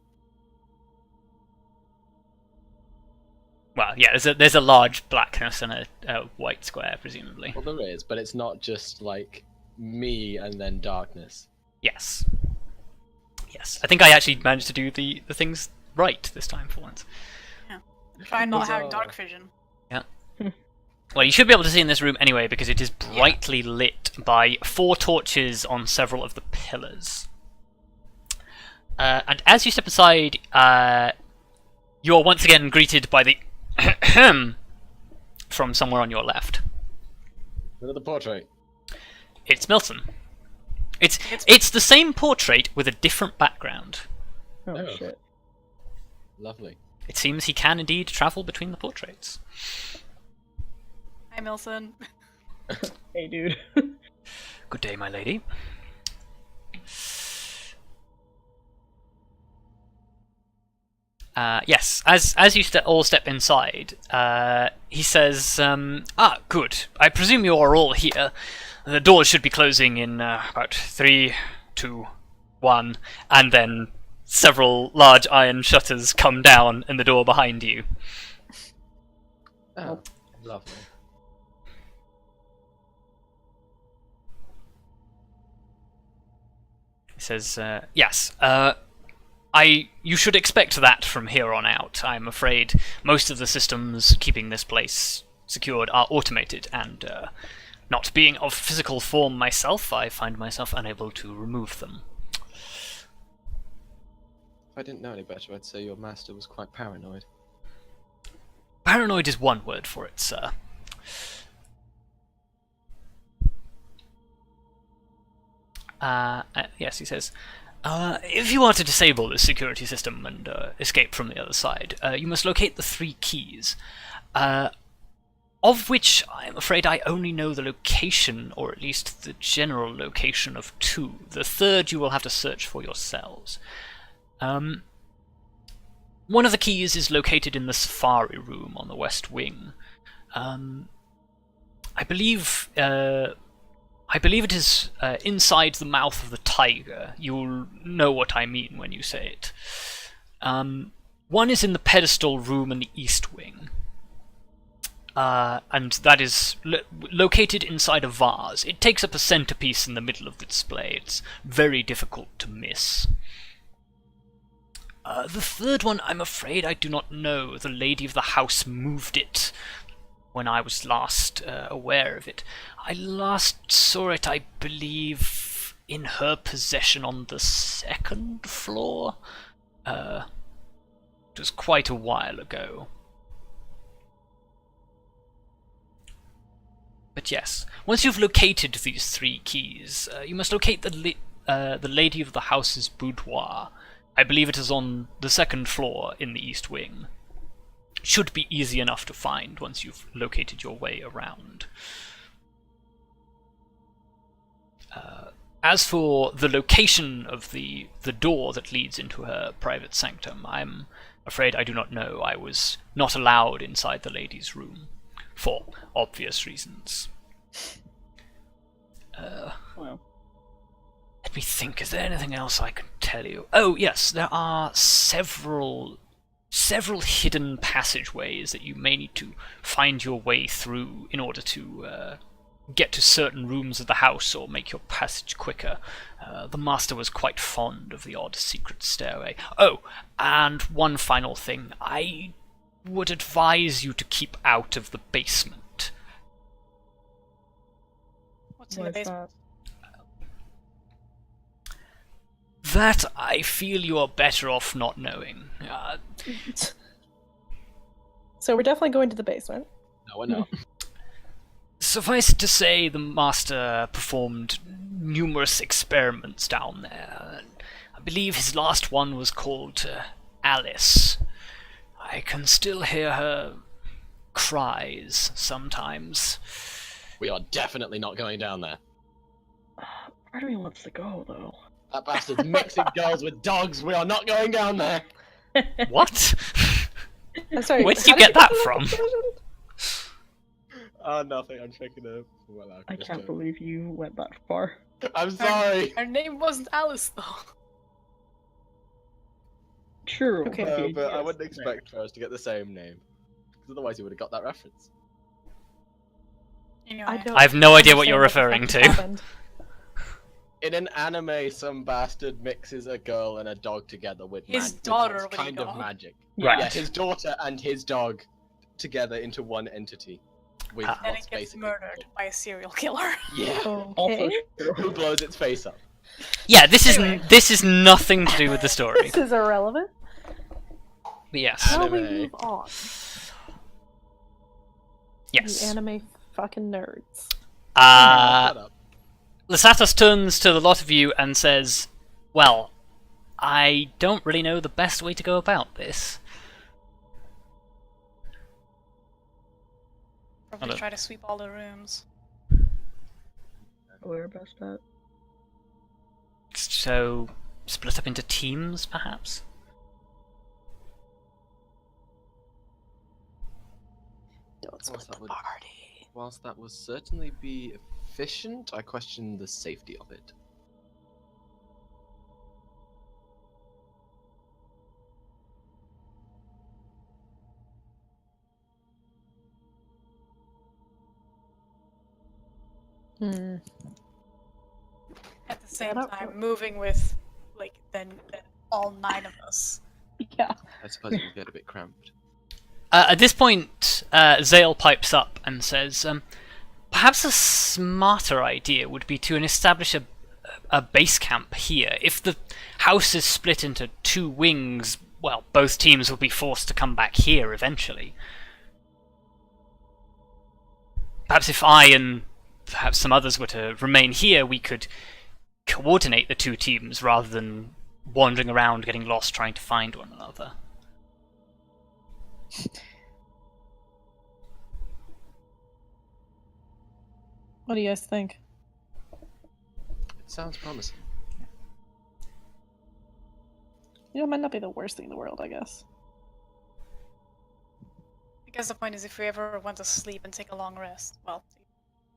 Well, yeah, there's a large blackness and a white square, presumably. Well, there is, but it's not just like me and then darkness. Yes. Yes. I think I actually managed to do the things right this time for once. Try not Bizarre. having dark vision. Yeah. Well, you should be able to see in this room anyway, because it is brightly lit by 4 torches on several of the pillars. And as you step aside, you are once again greeted by the from somewhere on your left. Another portrait. It's Milton. It's the same portrait with a different background. Oh, Oh. shit. Lovely. It seems he can indeed travel between the portraits. Hi, Milson. Hey, dude. Good day, my lady. Yes, as you all step inside, he says, good. I presume you are all here. The doors should be closing in about 3, 2, 1, and then several large iron shutters come down in the door behind you. Oh, lovely. He says, yes, you should expect that from here on out. I'm afraid most of the systems keeping this place secured are automated, and not being of physical form myself, I find myself unable to remove them. If I didn't know any better, I'd say your master was quite paranoid. Paranoid is one word for it, sir. Yes, he says, if you are to disable this security system and escape from the other side, you must locate the 3 keys, of which I'm afraid I only know the location, or at least the general location of 2. The 3rd you will have to search for yourselves. One of the keys is located in the safari room on the west wing. I believe I believe it is inside the mouth of the tiger. You'll know what I mean when you say it. One is in the pedestal room in the east wing. And that is located inside a vase. It takes up a centerpiece in the middle of the display. It's very difficult to miss. The third one, I'm afraid I do not know. The lady of the house moved it when I was last aware of it. I last saw it, I believe, in her possession on the second floor. It was quite a while ago. But yes, once you've located these 3 keys, you must locate the lady of the house's boudoir. I believe it is on the second floor in the east wing. Should be easy enough to find once you've located your way around. As for the location of the door that leads into her private sanctum, I'm afraid I do not know. I was not allowed inside the lady's room, for obvious reasons. Well, Let me think, is there anything else I can tell you? Oh yes, there are several hidden passageways that you may need to find your way through in order to get to certain rooms of the house or make your passage quicker. The master was quite fond of the odd secret stairway. Oh, and one final thing. I would advise you to keep out of the basement. What's in why the is basement? That I feel you are better off not knowing. So we're definitely going to the basement. No, we're not. Suffice it to say, the master performed numerous experiments down there. I believe his last one was called Alice. I can still hear her cries sometimes. We are definitely not going down there. Part of me wants to go though. That bastard's mixing girls with dogs. We are not going down there. What? I'm sorry. Where did you how get that to from? Oh, nothing. I'm checking it. Well, I can't believe you went that far. I'm sorry. Her name wasn't Alice, though. True. Okay. the But I idea wouldn't is expect Ferrous to get the same name. Because otherwise he would have got that reference. Anyway, I don't I have no idea what you're understand referring the fuck to. happened. In an anime, some bastard mixes a girl and a dog together with His with daughter what's with a kind of dog. magic. Right. Yeah, his daughter and his dog together into one entity. With Ah. then what's it gets basically murdered by a serial killer. Yeah. Also Okay. true. Who blows its face up? Yeah, this Anyway. is nothing to do with the story. This is irrelevant. But yes. How we Anime. move on? Yes. You anime fucking nerds. Shut up. Lysatos turns to the lot of you and says, well, I don't really know the best way to go about this. Probably Hello. try to sweep all the rooms. We're best bet. So, split up into teams, perhaps? Don't split that the would- party. Whilst that will certainly be efficient, I question the safety of it. Hmm. At the same don't time, know. moving with, like, then all 9 of us. Yeah. I suppose it will get a bit cramped. At this point, Zale pipes up and says, perhaps a smarter idea would be to establish a base camp here. If the house is split into 2 wings, well, both teams will be forced to come back here eventually. Perhaps if I and perhaps some others were to remain here, we could coordinate the 2 teams rather than wandering around getting lost trying to find one another. What do you guys think? It sounds promising. You know, it might not be the worst thing in the world, I guess. I guess the point is if we ever want to sleep and take a long rest, well,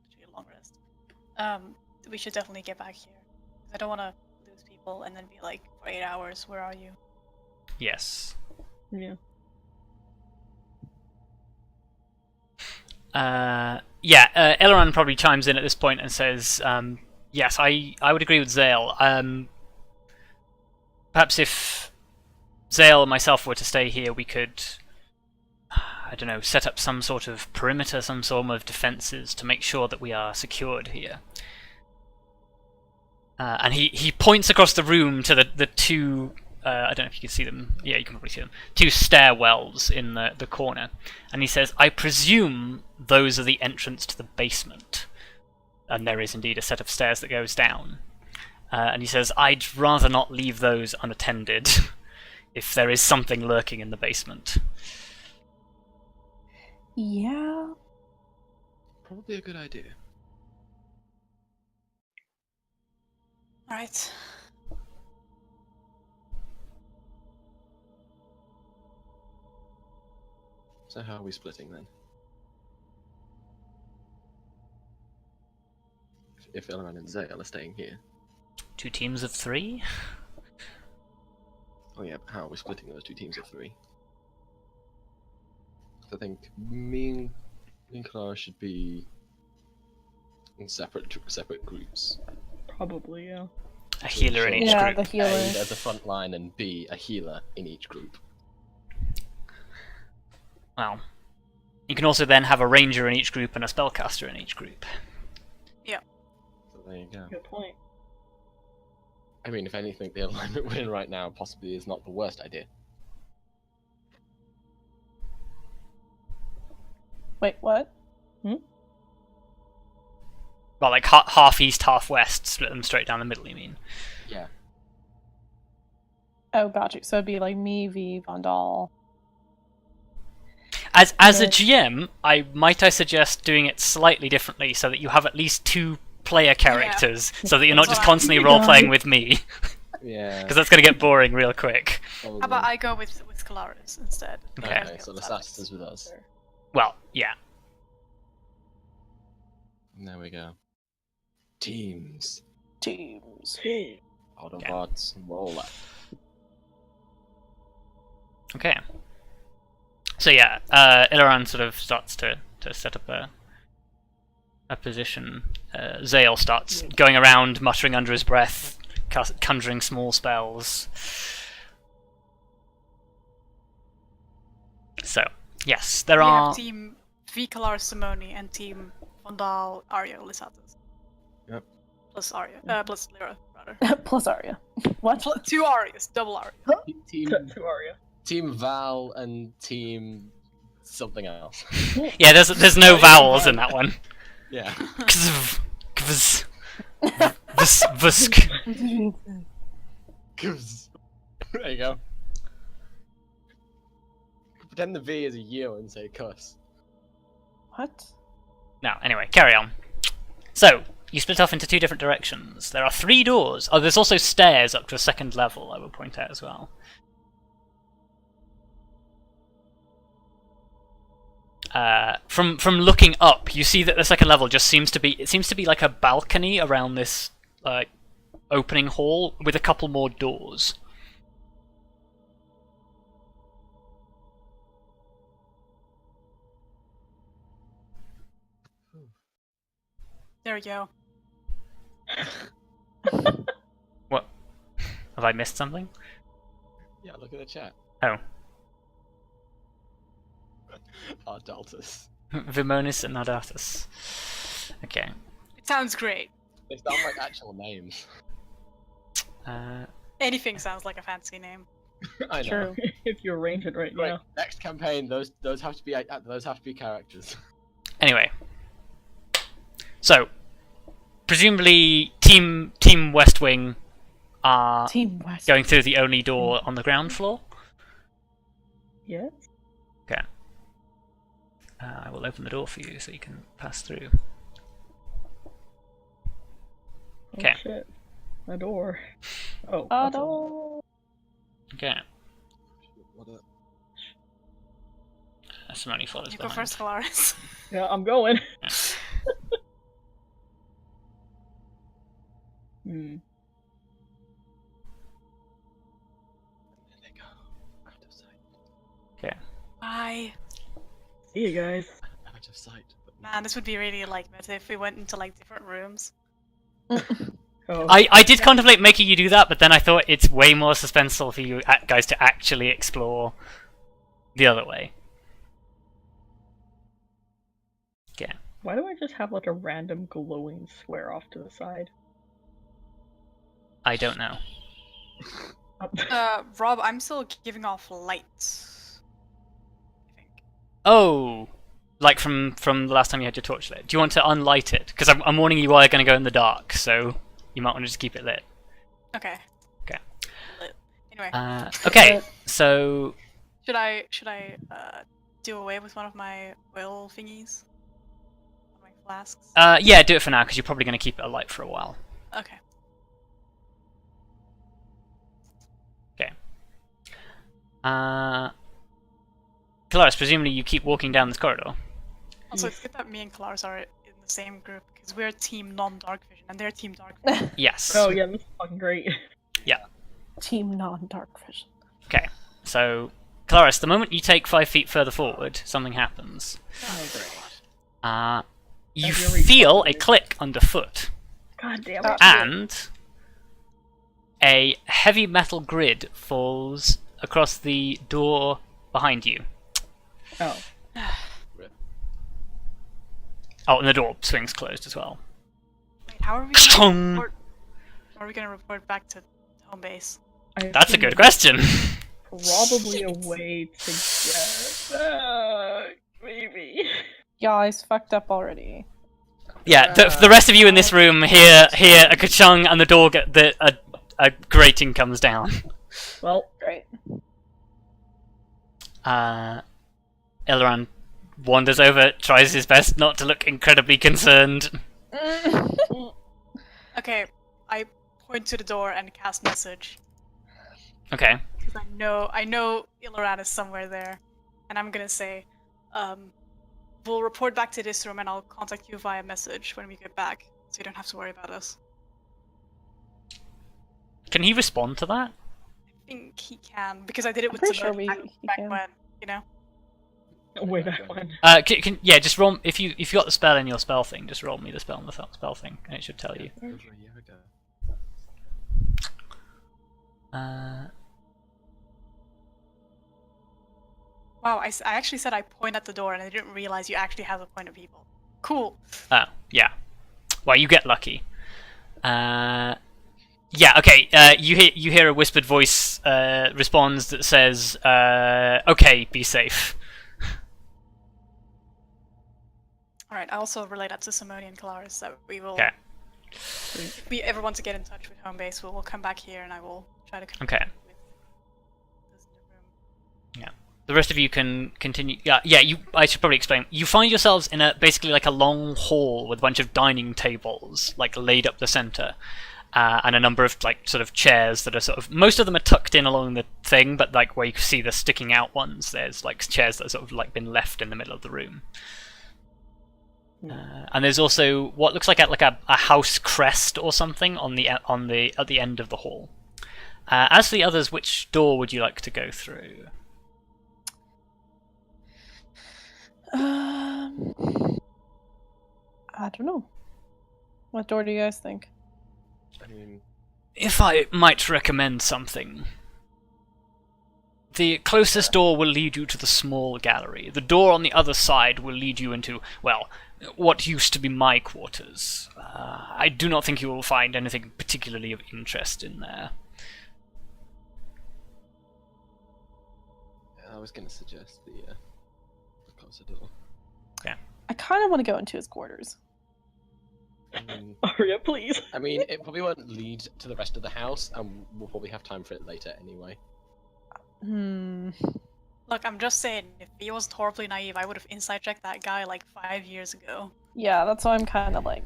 actually a long rest, We should definitely get back here. I don't want to lose people and then be like, for 8 hours, where are you? Yes. Yeah. Elrond probably chimes in at this point and says, yes, I would agree with Zale. Perhaps if Zale and myself were to stay here, we could, I don't know, set up some sort of perimeter, some sort of defences to make sure that we are secured here. And he points across the room to the two, I don't know if you can see them, yeah, you can probably see them, two stairwells in the corner. And he says, I presume those are the entrance to the basement. And there is indeed a set of stairs that goes down. And he says, I'd rather not leave those unattended if there is something lurking in the basement. Yeah. Probably a good idea. Alright. So how are we splitting then? If Elrond and Zale are staying here. 2 teams of 3? Oh yeah, but how are we splitting those 2 teams of 3? I think me and Kelariis should be in separate groups. Probably, yeah. A healer in each Yeah, group. the healer. A as a front line and B a healer in each group. Well, you can also then have a ranger in each group and a spellcaster in each group. So there you go. Good point. I mean, if anything, the alignment we're in right now possibly is not the worst idea. Wait, what? Well, like half east, half west, split them straight down the middle, you mean? Yeah. Oh, got you. So it'd be like me v Vondal. As a GM, I suggest doing it slightly differently so that you have at least 2 player characters, so that you're not That's just what constantly role-playing with me, Yeah. because that's going to get boring real quick. Probably. How about I go with Kelariis instead? Okay. Okay, so the status is with us. Well, yeah. And there we go. Teams. Teams. Autobots, roll up. Okay. So yeah, Elrond sort of starts to set up a position. Zale starts going around, muttering under his breath, conjuring small spells. So, yes, there We are... have Team V Kelariis Simone and Team Vondal Arya Lysatis. Yep. Plus Arya. Plus Lyra, rather. Plus Arya. What? 2 Aryas, double Arya. Team, To Arya. team Val and team something else. Yeah, there's no vowels in that one. Yeah. Kzv, kvz, vusk. There you go. Pretend the V is a U and say cuss. What? Now, anyway, carry on. So, you split off into 2 different directions. There are 3 doors. Oh, there's also stairs up to a 2nd level, I will point out as well. From looking up, you see that the 2nd level just seems to be like a balcony around this opening hall with a couple more doors. There we go. What? Have I missed something? Yeah, look at the chat. Oh. Our deltas. Vimonis and Nardatus. Okay. It sounds great. They sound like actual names. Anything sounds like a fancy name. I know. True. If you arrange it right Right, now. next campaign, those have to be characters. Anyway. So, presumably Team West Wing are Team West. going through the only door on the ground floor. Yes? Okay. I will open the door for you so you can pass through. Okay. Oh shit. A door. Oh. A that's door. Okay. What a... Simone follows You go behind. first, Kelariis. Yeah, I'm going. Hmm. There they go. Out of sight. Okay. Bye. See you guys. Out of sight. But Man, this would be really like meta if we went into like different rooms. Oh. I did contemplate making you do that, but then I thought it's way more suspenseful for you guys to actually explore the other way. Okay. Why do I just have like a random glowing square off to the side? I don't know. Rob, I'm still giving off lights. I think. Oh, like from the last time you had your torch lit. Do you want to unlight it? Because I'm warning you are going to go in the dark, so you might want to just keep it lit. Okay. Okay. Anyway, Okay, so should I do away with one of my oil thingies? One of my flasks? yeah, do it for now because you're probably going to keep it alight for a while. Okay. Okay. Kelariis, presumably you keep walking down this corridor. Also, it's good that me and Kelariis are in the same group because we're team non-dark vision and they're team dark vision. Yes. Oh yeah, this is fucking great. Team non-dark vision. Okay. So, Kelariis, the moment you take 5 feet further forward, something happens. Oh great. You Have you already feel a told me? click underfoot, God damn it. and a heavy metal grid falls across the door behind you. Oh. Oh, and the door swings closed as well. Wait, how are we Ka-chong! gonna report? How are we gonna report back to home base? That's a good question. Probably a way to get. Maybe. Guys, fucked up already. Yeah, the rest of you in this room hear a ka-chung and the door a grating comes down. Well, Great. Illiran wanders over, tries his best not to look incredibly concerned. Okay, I point to the door and cast message Okay. because I know Illiran is somewhere there, and I'm gonna say, we'll report back to this room and I'll contact you via message when we get back, so you don't have to worry about us. Can he respond to that? I think he can because I did it I'm with pretty Simone sure back, he back can. when, you know. way back when. Yeah, just roll. If you got the spell in your spell thing, just roll me the spell in the spell thing, and it should tell you. over a year ago. Wow, I actually said I point at the door and I didn't realize you actually have a point at people. Cool. Oh, yeah. Well, you get lucky. Yeah. Okay. You hear a whispered voice responds that says, "Okay, be safe." Alright, I also relay that to Simone and Kelariis that we will. Okay. If we ever want to get in touch with home base, we'll come back here and I will try to connect Okay. with this in the room. The rest of you can continue. Yeah. I should probably explain. You find yourselves in basically like a long hall with a bunch of dining tables, like laid up the center, and a number of like sort of chairs that are sort of, most of them are tucked in along the thing, but like where you see the sticking out ones, there's like chairs that are sort of like been left in the middle of the room. And there's also what looks like a house crest or something at the end of the hall. As for the others, which door would you like to go through? I don't know. What door do you guys think? I mean, If I might recommend something, the closest door will lead you to the small gallery. The door on the other side will lead you into, well, what used to be my quarters. I do not think you will find anything particularly of interest in there. I was going to suggest the closer door. I kind of want to go into his quarters. Arya, please. I mean, it probably won't lead to the rest of the house, and we'll probably have time for it later anyway. Look, I'm just saying, if he wasn't horribly naive, I would have inside checked that guy like 5 years ago. Yeah, that's why I'm kind of like.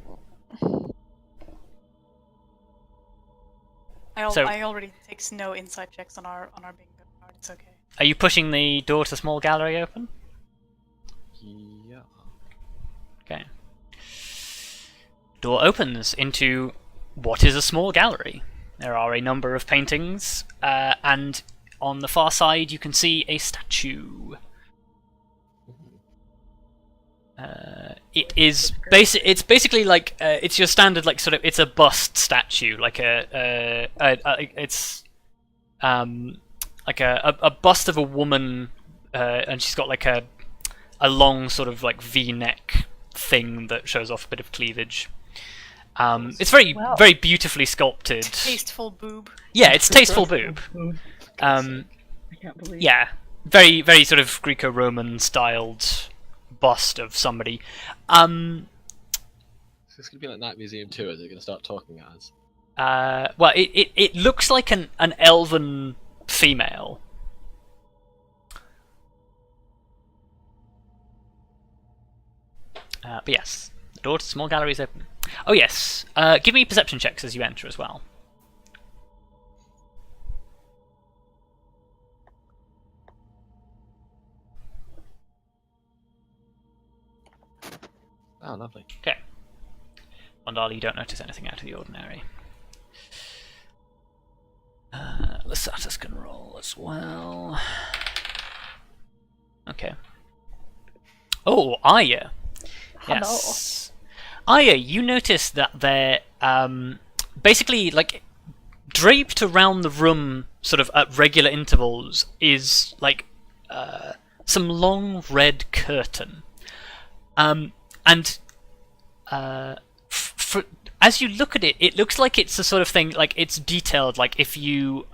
I So- already takes no inside checks on our bingo card. It's okay. Are you pushing the door to the small gallery open? Yeah. Okay. Door opens into what is a small gallery? There are a number of paintings, and on the far side you can see a statue. It's basically like it's your standard like sort of it's a bust statue, like it's like a bust of a woman, and she's got like a long sort of like V-neck thing that shows off a bit of cleavage. It's very beautifully sculpted. Tasteful boob. Yeah, it's tasteful boob. I can't believe. Yeah, very very sort of Greco-Roman styled bust of somebody. So it's gonna be like Night Museum 2, is it gonna start talking as? Well, it looks like an elven female. But yes, the door to the small gallery is open. Oh yes, give me perception checks as you enter as well. Oh, lovely. Okay. Vondal, you don't notice anything out of the ordinary. Lysatus can roll as well. Okay. Oh, Arya. Yes. Arya, you notice that they're basically like draped around the room, sort of at regular intervals, is like some long red curtain. And as you look at it, it looks like it's the sort of thing, like it's detailed. Like if you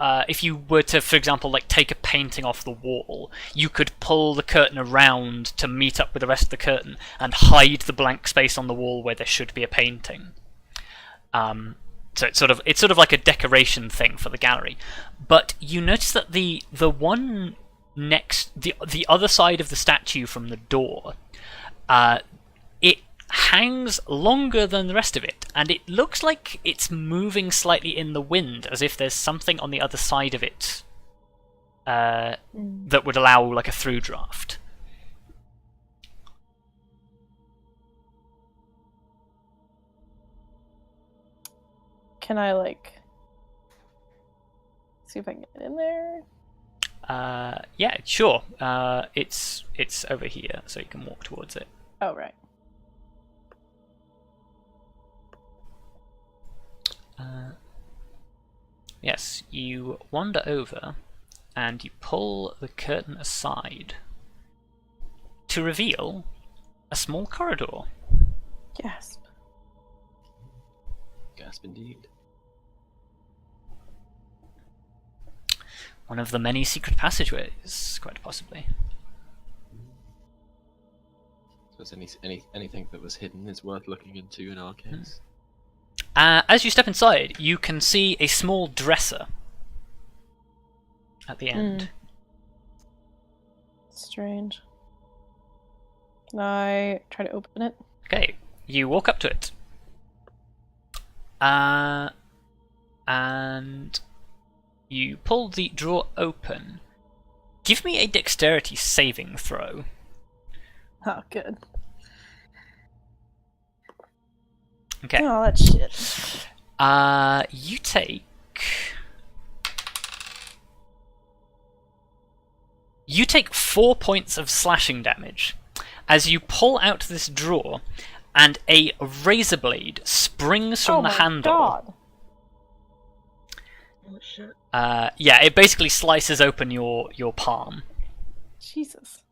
were to, for example, like take a painting off the wall, you could pull the curtain around to meet up with the rest of the curtain and hide the blank space on the wall where there should be a painting. So it's sort of like a decoration thing for the gallery. But you notice that the one next, the other side of the statue from the door, it hangs longer than the rest of it, and it looks like it's moving slightly in the wind, as if there's something on the other side of it that would allow like a through draft. Can I like see if I can get in there? Yeah, sure. It's over here, so you can walk towards it. Oh, right. Yes, you wander over and you pull the curtain aside to reveal a small corridor. Gasp. Gasp indeed. One of the many secret passageways, quite possibly. So anything that was hidden is worth looking into in our case. As you step inside, you can see a small dresser at the end. Strange. Can I try to open it? Okay, you walk up to it. And you pull the drawer open. Give me a dexterity saving throw. Oh, good. Okay. Oh, that shit. You take... You take 4 points of slashing damage as you pull out this drawer and a razor blade springs from the handle. God. Oh shit. Yeah, it basically slices open your palm. Jesus.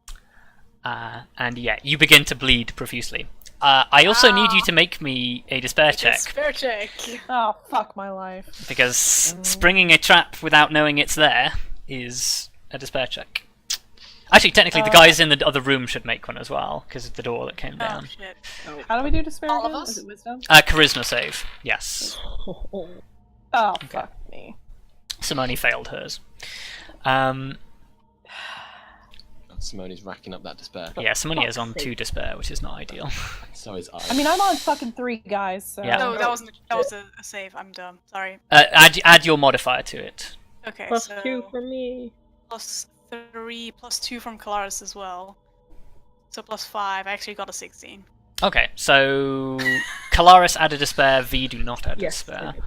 And yeah, you begin to bleed profusely. I also need you to make me a despair check. Despair check. Oh, fuck my life. Because springing a trap without knowing it's there is a despair check. Actually, technically, the guys in the other room should make one as well, because of the door that came down. Oh shit. How do we do despair All of again? us? Is it wisdom? Charisma save, yes. Oh, fuck me. Simone failed hers. Simone's racking up that despair. Yeah, Simone is on fuck's 2 despair, which is not ideal. So is I. I mean, I'm on fucking 3, guys, so... Yeah. No, that was a save. I'm dumb. Sorry. Add your modifier to it. Okay, Plus so 2 for me. plus 3, plus 2 from Kelariis as well. So plus 5. I actually got a 16. Okay, so Kelariis add a despair, V do not add a Yes. despair. Okay.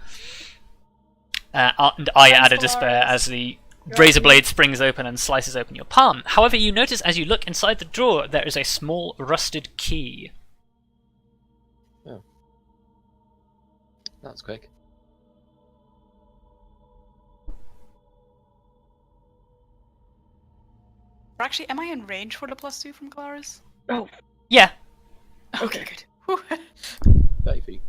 And I add a Kelariis. despair as the razor blade springs open and slices open your palm. However, you notice as you look inside the drawer, there is a small rusted key. Oh. That's quick. Or actually, am I in range for the +2 from Kelariis? Oh, Yeah. Okay, good. Whew. 30 feet.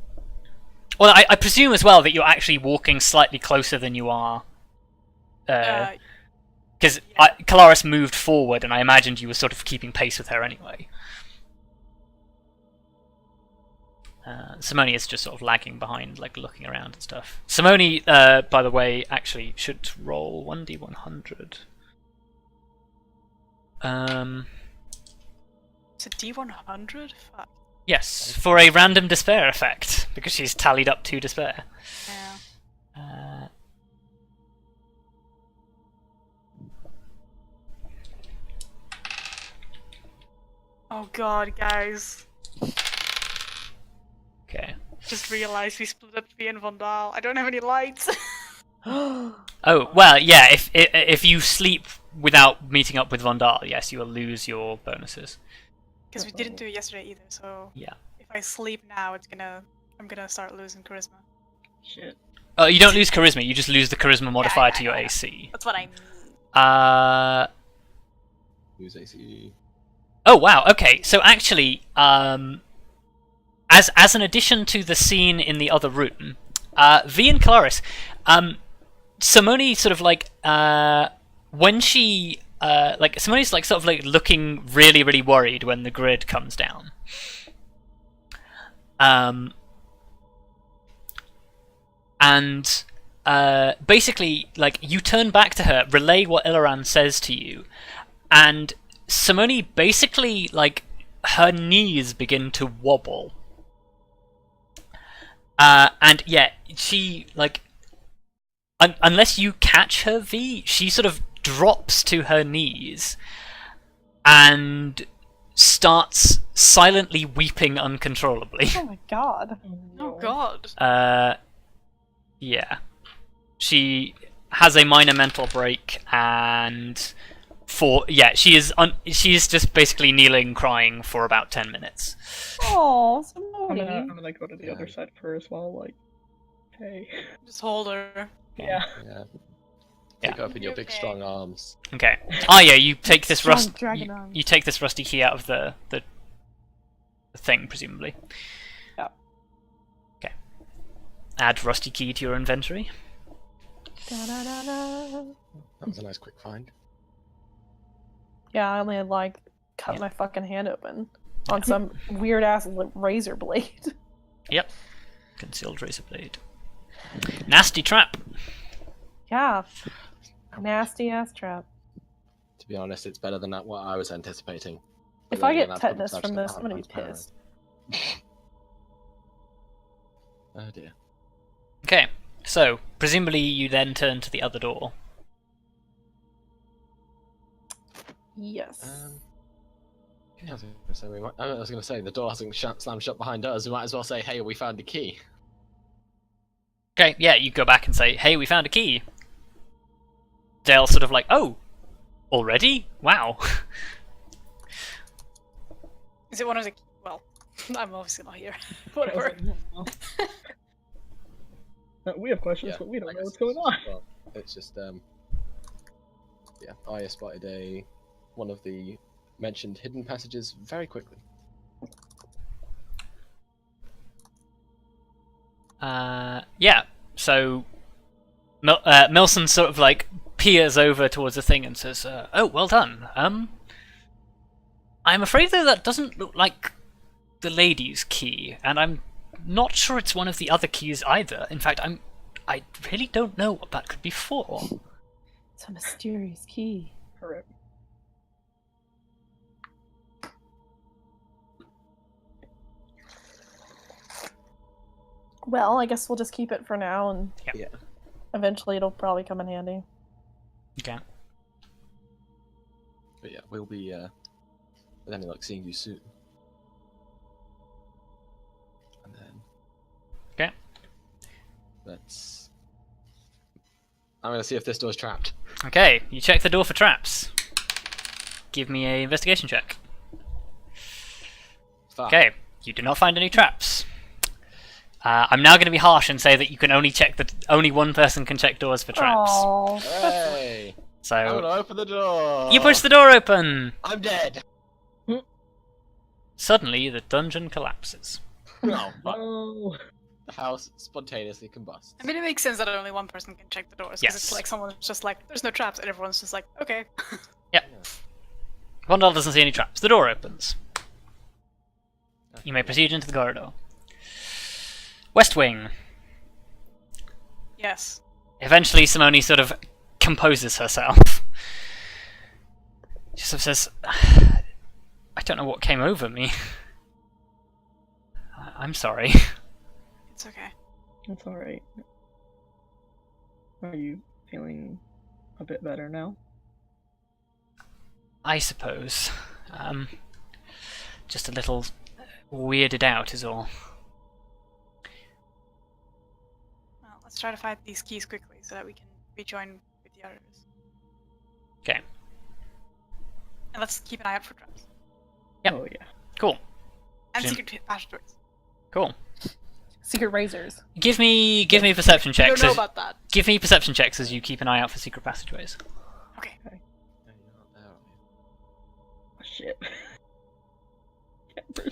Well, I presume as well that you're actually walking slightly closer than you are. Because Kelariis moved forward, and I imagined you were sort of keeping pace with her anyway. Simone is just sort of lagging behind, like looking around and stuff. Simone, by the way, actually should roll 1d100. It's a D100? Fuck. Yes, for a random despair effect, because she's tallied up 2 despair. Yeah. Oh god, guys. Okay. Just realized we split up V and Vondal. I don't have any lights. Oh, well, yeah, if you sleep without meeting up with Vondal, yes, you will lose your bonuses. Because we didn't do it yesterday either, so Yeah. if I sleep now, I'm gonna start losing charisma. shit. You don't lose charisma, you just lose the charisma modifier yeah, to your yeah. AC. That's what I mean. Use AC. Oh wow, okay, so actually, as an addition to the scene in the other room, V and Kelariis, Simone sort of like, when she, Simone's like sort of like looking really, really worried when the grid comes down. And basically, like, you turn back to her, relay what Iloran says to you, and Simone basically, like, her knees begin to wobble. And yeah, she, like, unless you catch her, V, she sort of drops to her knees and starts silently weeping uncontrollably. Oh my god. Oh god. Yeah. She has a minor mental break, and she is just basically kneeling, crying for about 10 minutes. Oh, I'm Simone. gonna go to the other side of her as well, like, hey. Just hold her. Yeah. Yeah. Take her up in your big Okay. strong arms. Okay. Arya, you take this Strong dragon arms. you take this rusty key out of the thing, presumably. Yeah. Okay. Add rusty key to your inventory. Da-da-da-da. That was a nice quick find. Yeah, I only had like cut my fucking hand open on some weird ass razor blade. Yep. Concealed razor blade. Nasty trap. Yeah. Nasty ass trap. To be honest, it's better than what I was anticipating. If But I then get again, that's tetanus probably from such this, a I'm gonna be pound pissed. Oh dear. Okay. So, presumably you then turn to the other door. Yes. I was going to say the door hasn't slammed shut behind us. We might as well say, "Hey, we found a key." Okay, yeah, you go back and say, "Hey, we found a key." They'll sort of like, "Oh, already? Wow." Is it one of the... Well, I'm obviously not here. Whatever. We have questions, Yeah, but we don't I know guess what's going on. Well, it's just yeah. Arya spotted one of the mentioned hidden passages very quickly. Yeah, so Milson sort of like peers over towards the thing and says, "Oh, well done. I'm afraid though that doesn't look like the lady's key, and I'm not sure it's one of the other keys either. In fact, I really don't know what that could be for." It's a mysterious key. Correct. Well, I guess we'll just keep it for now, and Yeah. eventually it'll probably come in handy. Okay. But yeah, we'll be with any luck seeing you soon. Let's. I'm gonna see if this door's trapped. Okay, you check the door for traps. Give me a investigation check. Fuck. Okay, you do not find any traps. I'm now going to be harsh and say that you can only check only one person can check doors for traps. Aw, Hey! I'm So gonna open the door. you push the door open. I'm dead. Suddenly, the dungeon collapses. Oh, fuck. Oh. The house spontaneously combusts. I mean, it makes sense that only one person can check the doors. Because it's Yes. like someone's just like, there's no traps, and everyone's just like, okay. Vondal doesn't see any traps. The door opens. You may proceed into the corridor. West Wing. Yes. Eventually, Simone sort of composes herself. She sort of says, I don't know what came over me. I'm sorry. It's okay. That's alright. Are you feeling a bit better now? I suppose. Just a little weirded out is all. Well, let's try to find these keys quickly so that we can rejoin with the others. Okay, And let's keep an eye out for traps. Yep. Oh yeah. cool. And Jim. secret passageways. Cool. secret razors. Give me perception I checks. don't know As, about that. give me perception checks as you keep an eye out for secret passageways. Okay. No, you're not there, are you? Oh, shit.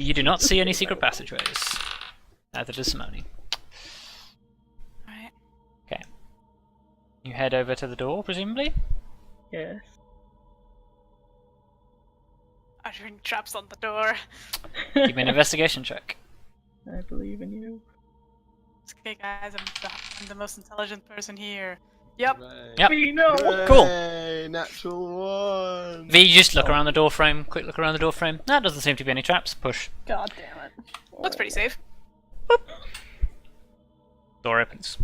You do not see any secret passageways. Neither does Simone. Alright. You head over to the door, presumably? Yes. Ushering traps on the door. Give me an investigation check. I believe in you. It's okay, guys. I'm the most intelligent person here. Yep. Hooray. Yep. We know. Cool. Hooray, natural one. V, you just look around the door frame. Quick look around the door frame. No, doesn't seem to be any traps. Push. God damn it. Looks pretty safe. Door opens.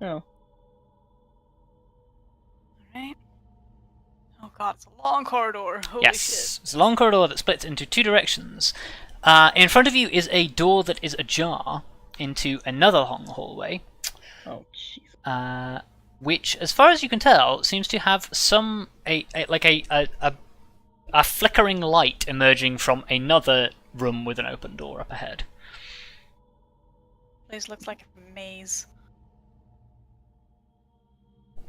Oh. Alright. Oh god, it's a long corridor. Holy Yes, it's a long corridor that splits into two directions. In front of you is a door that is ajar into another long hallway, Oh, jeez. which, as far as you can tell, seems to have some a flickering light emerging from another room with an open door up ahead. shit. Place looks like a maze.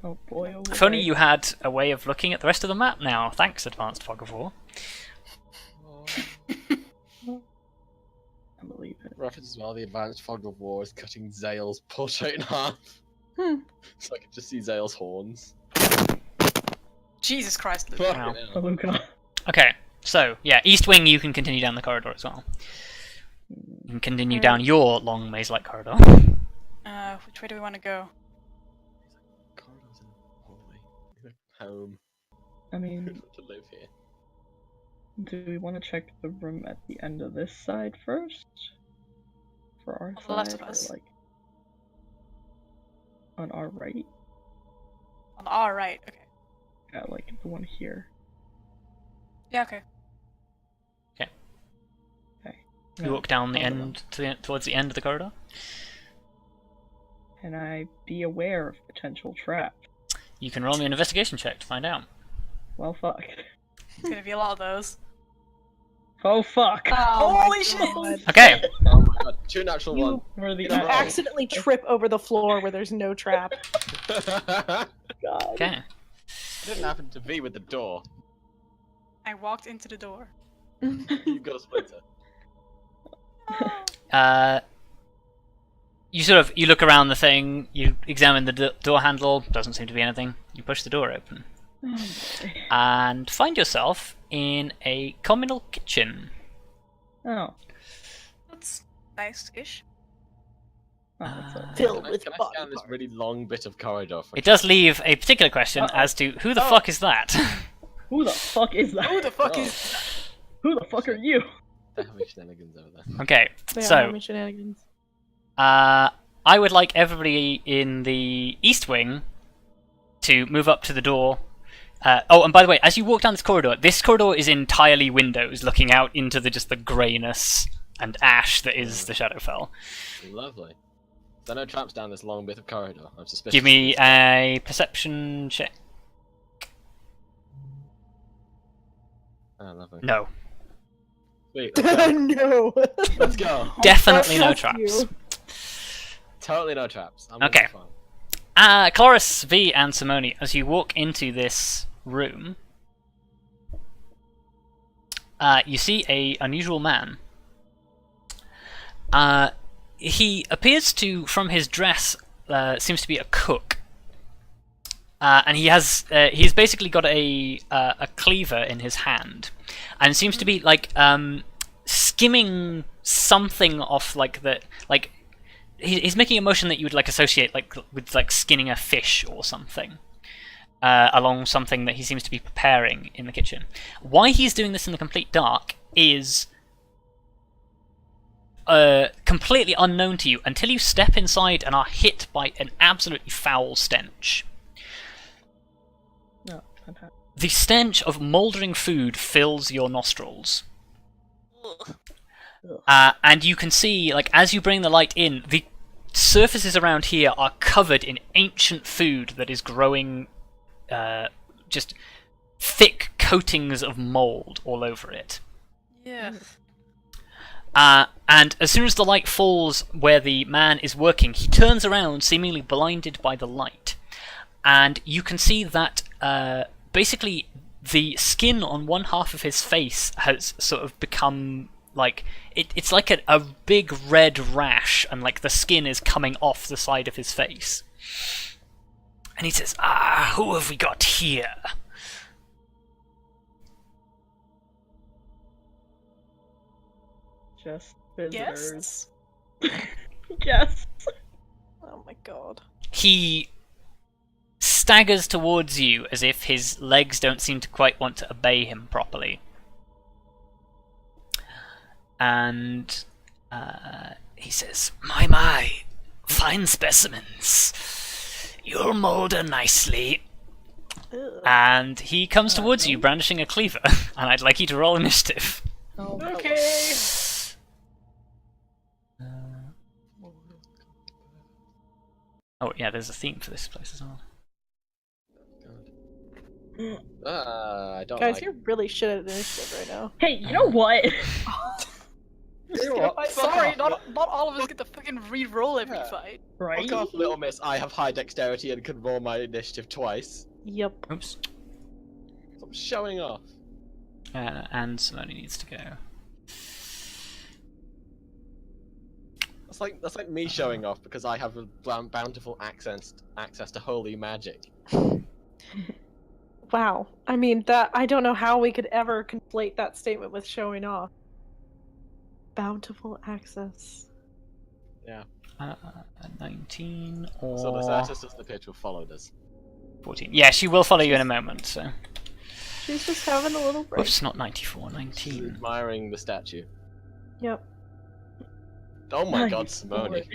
Oh boy, oh boy. If only you had a way of looking at the rest of the map now. Thanks, Advanced Fog of War. I believe it. Reference as well, the advanced fog of war is cutting Zale's portrait in half. Hmm. So I can just see Zale's horns. Jesus Christ, Luke. Wow. Fucking Oh, hell. Luka. Okay, so yeah, East Wing. You can continue down the corridor as well. You can continue down your long maze-like corridor. Which way do we want to go? Corridors in the hallway. Home. I mean, to live here. do we want to check the room at the end of this side first? For our On the left side, of us. or like on our right? On our right. Okay. Yeah, like the one here. Yeah. Okay. You walk down the I'll go end towards the end of the corridor. Can I be aware of potential traps? You can roll me an investigation check to find out. Well, fuck. It's gonna be a lot of those. Oh, fuck! Holy shit! Okay. Oh my god, two natural You, We're the You you know, accidentally trip over the floor where there's no trap. one. God. Okay. Didn't happen to be with the door. I walked into the door. You've got a splinter. You look around the thing. You examine the door handle. Doesn't seem to be anything. You push the door open and find yourself in a communal kitchen. Oh. That's nice-ish. That's alright. Filled Can I, with can I body scan this parts. really long bit of corridor for It does leave a particular question Uh-oh. as to who the Oh. fuck is that. Who the fuck is that? Who the fuck Oh. is? Who the fuck are you? They're having shenanigans over there. Okay, They are so having shenanigans. I would like everybody in the East Wing to move up to the door. Oh, and by the way, as you walk down this corridor is entirely windows looking out into the greyness and ash that is the Shadowfell. Lovely. There are no traps down this long bit of corridor. I'm suspicious. Give me a perception check. Oh, lovely. No. Sweet, let's go. No. Let's go. Definitely no Trust traps. you. Totally no traps. I'm Okay. fine. Kelariis, V, and Simone, as you walk into this room, you see a unusual man. He appears to, from his dress, seems to be a cook, and he's basically got a cleaver in his hand, and seems to be like skimming something off he's making a motion that you would like associate with skinning a fish or something. Along something that he seems to be preparing in the kitchen. Why he's doing this in the complete dark is completely unknown to you until you step inside and are hit by an absolutely foul stench. No, fantastic. The stench of mouldering food fills your nostrils. And you can see, as you bring the light in, the surfaces around here are covered in ancient food that is growing just thick coatings of mold all over it. Yeah. And as soon as the light falls where the man is working, he turns around, seemingly blinded by the light. And you can see that basically the skin on one half of his face has sort of become it's like a big red rash, and the skin is coming off the side of his face. And he says, who have we got here? Just visitors. Yes. Yes. Oh my god. He staggers towards you as if his legs don't seem to quite want to obey him properly. And he says, My, fine specimens. You'll moulder nicely. Ugh. And he comes towards you brandishing a cleaver, and I'd like you to roll initiative. Oh, Okay. Oh yeah, there's a theme for this place as well. I don't Guys, like. you're really shit at initiative right now. Hey, you know what? You know what? Fuck Sorry, off. not all of us get to fucking re-roll every Yeah. fight. Right? Fuck off, little miss. I have high dexterity and can roll my initiative twice. Yep. Oops. Stop showing off. And Simone needs to go. That's like me showing off because I have a bountiful access to holy magic. Wow. I mean, I don't know how we could ever conflate that statement with showing off. Bountiful access. Yeah. 19 or So the artist of the pitch will follow this. 14. Yeah, she will follow you in a moment, so... She's just having a little break. Oops, not 94, She's 19. admiring the statue. Yep. Oh my Nice god, Simone. boy.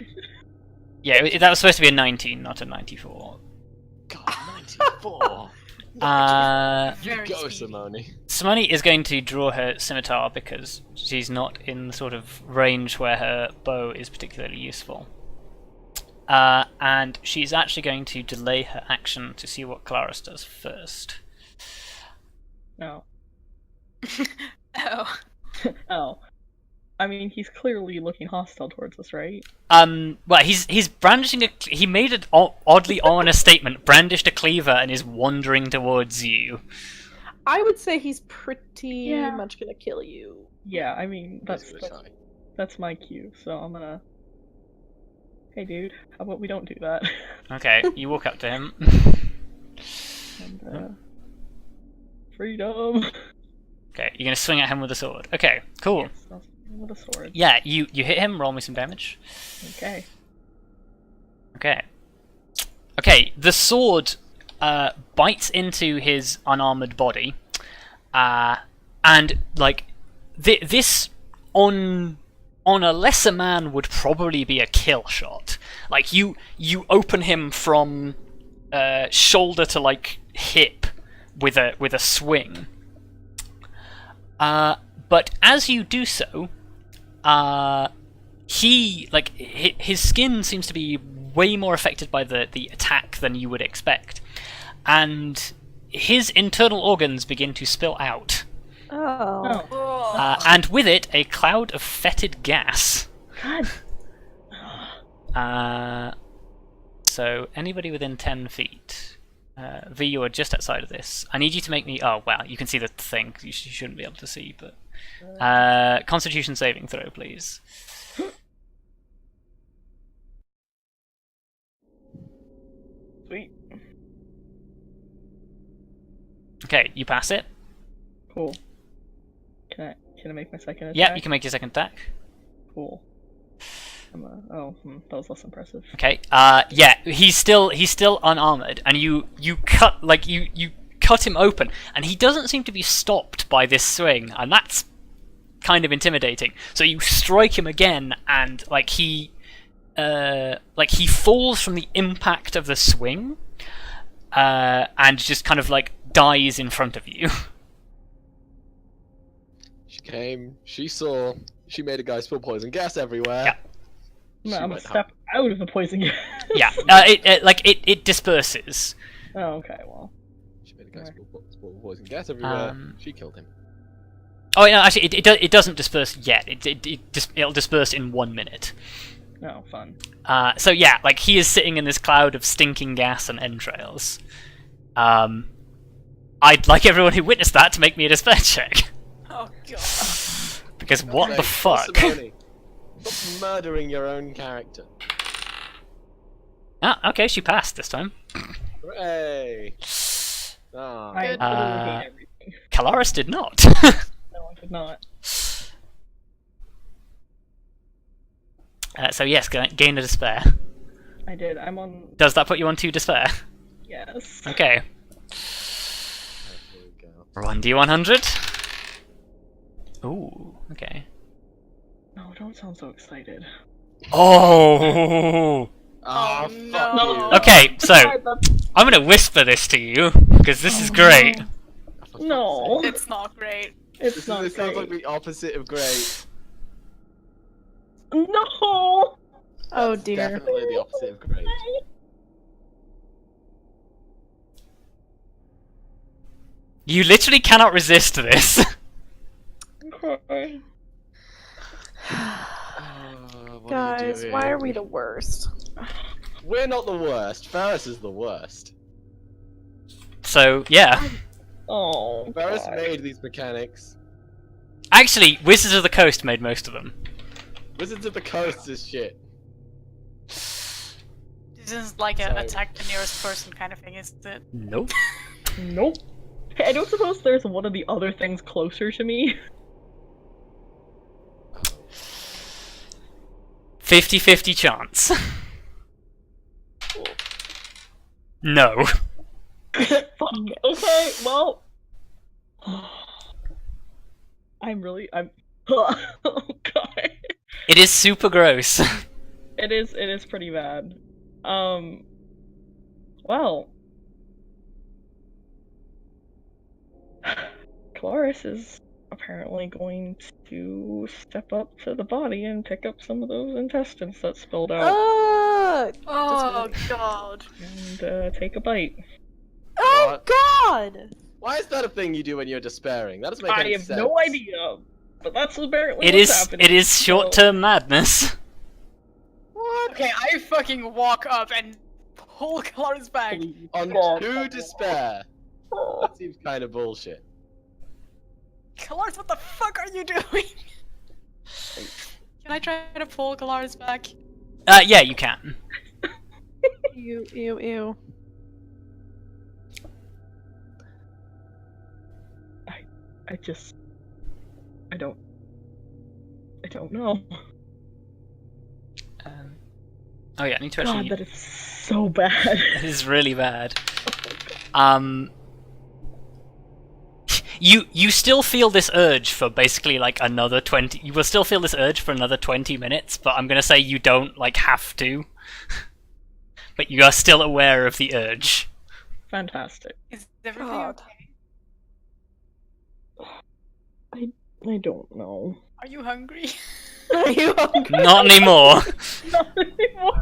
Yeah, that was supposed to be a 19, not a 94. God, 94. Very Go, speedy. Simone. Simone is going to draw her scimitar because she's not in the sort of range where her bow is particularly useful. And she's actually going to delay her action to see what Kelariis does first. No. Oh. Oh. I mean, he's clearly looking hostile towards us, right? Well, he's brandishing he made an oddly ominous statement, brandished a cleaver, and is wandering towards you. I would say he's pretty Yeah. much gonna kill you. Yeah, I mean, He's gonna try. that's my cue, so I'm gonna... Hey dude, how about we don't do that? Okay, you walk up to him. And, freedom! Okay, you're gonna swing at him with a sword. Okay, cool. Yes, I'll swing him with a sword. Yeah, you hit him, roll me some damage. Okay. Okay, the sword bites into his unarmored body, and this on a lesser man would probably be a kill shot. Like you open him from shoulder to hip with a swing. But as you do so, his skin seems to be way more affected by the attack than you would expect, and his internal organs begin to spill out, Oh. and with it a cloud of fetid gas. God. So anybody within 10 feet. V, you are just outside of this. I need you to make me... Oh, wow, you can see the thing. You shouldn't be able to see, but... Constitution saving throw, please. Sweet. Okay, you pass it. Cool. Can I make my second attack? Yeah, you can make your second attack. Cool. That was less impressive. Okay. Yeah, he's still unarmored, and you cut you cut him open, and he doesn't seem to be stopped by this swing, and that's kind of intimidating. So you strike him again, and he falls from the impact of the swing, and just kind of dies in front of you. She came, she saw, she made a guy spill poison gas everywhere. Yeah. No, I'm gonna step out of the poison gas. Yeah, it disperses. Oh, okay, well. She made a guy spill poison gas everywhere. She killed him. Oh, no, actually, it doesn't disperse yet. It'll disperse in 1 minute. Oh, fun. So yeah, he is sitting in this cloud of stinking gas and entrails. I'd like everyone who witnessed that to make me a despair check. Oh god. Because what the fuck? Stop murdering your own character. Ah, okay, she passed this time. Hooray! Ah. I literally hate everything. Kelariis did not. No, I did not. So yes, gain a despair. I did. I'm on. Does that put you on 2 despair? Yes. Okay. There we go. 1d100. Ooh, okay. No, don't sound so excited. Oh! Ah, fuck no. you. Okay, so I'm gonna whisper this to you because this is great. No. It's not great. It's not This sounds great. like the opposite of great. No! Oh That's dear. Definitely the opposite of great. You literally cannot resist this. Okay. What are you Guys, doing? why are we the worst? We're not the worst. Ferrous is the worst. So yeah, Oh. Ferrous God. made these mechanics. actually, Wizards of the Coast made most of them. Wizards of the Coast is shit. This is like a So- attack the nearest person kind of thing, isn't it? Nope. Nope. Hey, I don't suppose there's one of the other things closer to me. 50-50 chance. No. Fuck. Okay, well. I'm. Oh god. It is super gross. It is pretty bad. Well. Kelariis is apparently going to step up to the body and pick up some of those intestines that spilled out Oh god. and take a bite. Oh What? god! Why is that a thing you do when you're despairing? That doesn't make I any have sense. no idea, but that's apparently It what's is. happening. It is short-term madness. What? Okay, I fucking walk up and pull Kelariis back. On God. 2 despair. That seems kind of bullshit. Kelariis, what the fuck are you doing? Can I try to pull Kelariis back? Yeah, you can. Ew, ew, ew. I don't know. Oh yeah, I need to God, actually. that is so bad. It is really bad. You still feel this urge for basically another 20. You will still feel this urge for another 20 minutes, but I'm gonna say you don't have to. But you are still aware of the urge. Fantastic. Is everything God. okay? I don't know. Are you hungry? Are you hungry? Not anymore. Not anymore.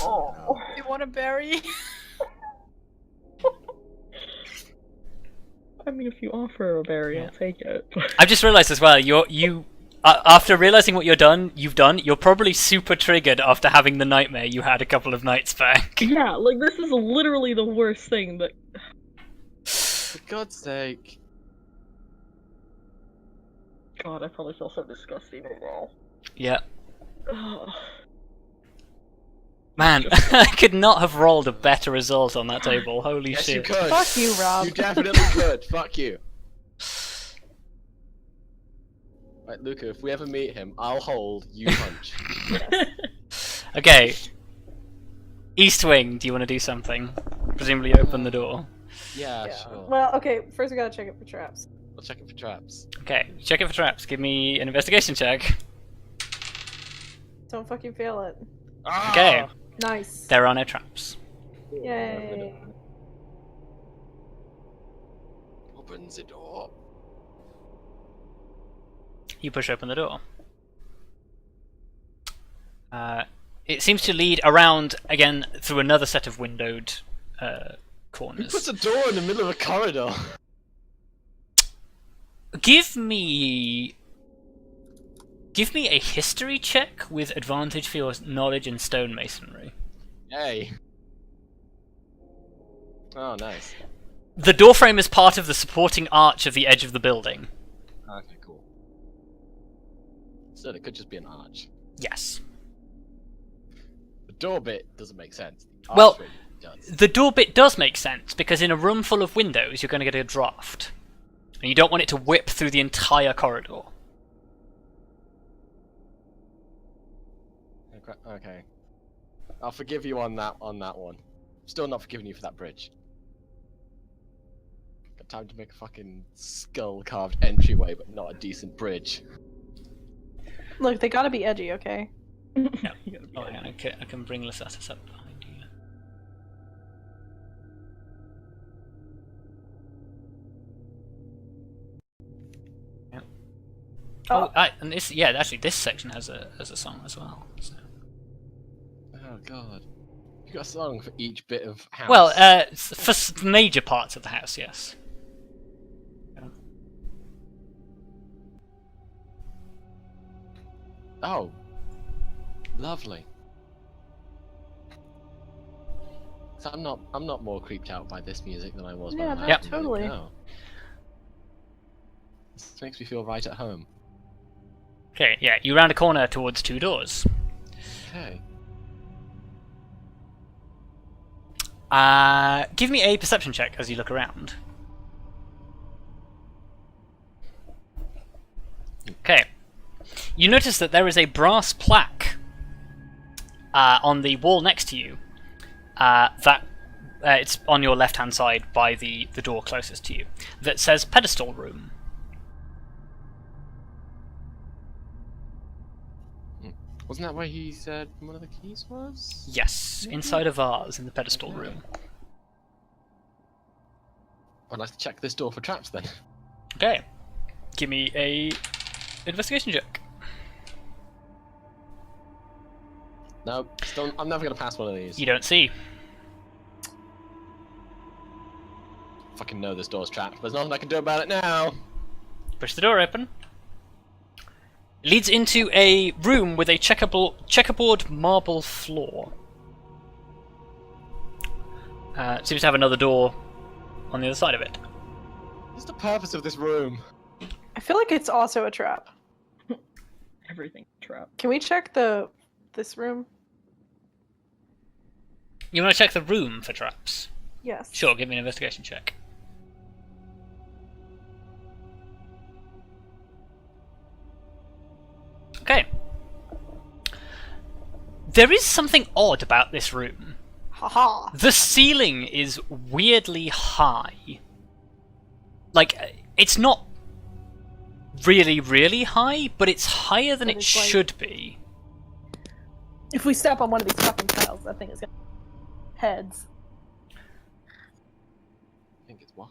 Oh. You want a berry? I mean, if you offer a berry, Yeah. I'll take it. I've just realised as well. After realising what you've done, you're probably super triggered after having the nightmare you had a couple of nights back. Yeah, like this is literally the worst thing that. For God's sake. God, I probably feel so disgusting right now. Yeah. Ugh. Man, I could not have rolled a better result on that table. Holy Yes, shit. you could. Fuck you, Rob. You definitely could. Fuck you. Right, Luka, if we ever meet him, I'll hold, you punch. Okay. East Wing, do you want to do something? Presumably open the door. Yeah, Yeah. sure. Well, okay, first we gotta check it for traps. We'll check it for traps. Okay, check it for traps. Give me an investigation check. Don't fucking fail it. Ah! Okay, Nice. there are no traps. Yay. Opens the door. You push open the door. It seems to lead around, again, through another set of windowed Who corners. puts a door in the middle of a corridor? Give me a history check with advantage for your knowledge in stonemasonry. Yay. Oh, nice. The doorframe is part of the supporting arch of the edge of the building. Okay, cool. So it could just be an arch. Yes. The door bit doesn't make sense. The Well, arch bit does. the door bit does make sense, because in a room full of windows, you're going to get a draft. And you don't want it to whip through the entire corridor. Okay. I'll forgive you on that one. Still not forgiving you for that bridge. Got time to make a fucking skull-carved entryway, but not a decent bridge. Look, they gotta be edgy, okay? You gotta be Oh, hang on, I can bring Lysatis up behind you. Yep. Oh. And this, yeah, actually, this section has a song as well. So. Oh god. You got a song for each bit of house. Well, for major parts of the house, yes. Oh. Lovely. So I'm not more creeped out by this music than I was by Yeah, the no, last music, totally. no. This makes me feel right at home. Okay, yeah, you round a corner towards two doors. Okay. Give me a perception check as you look around. Okay. You notice that there is a brass plaque on the wall next to you. It's on your left-hand side by the door closest to you. That says pedestal room. Wasn't that where he said one of the keys was? Yes, inside a vase in the pedestal room. I'd like to check this door for traps then. Okay. Give me a investigation check. No, still, I'm never gonna pass one of these. You don't see. Fucking know this door's trapped, but there's nothing I can do about it now. Push the door open. It leads into a room with a checkerboard marble floor. It seems to have another door on the other side of it. What's the purpose of this room? I feel like it's also a trap. Everything trap. Can we check this room? You want to check the room for traps? Yes. Sure, give me an investigation check. Okay. There is something odd about this room. Haha. The ceiling is weirdly high. Like, it's not really, really high, but it's higher than But it it's like- should be. If we step on one of these fucking tiles, that thing is gonna heads. I think it's what?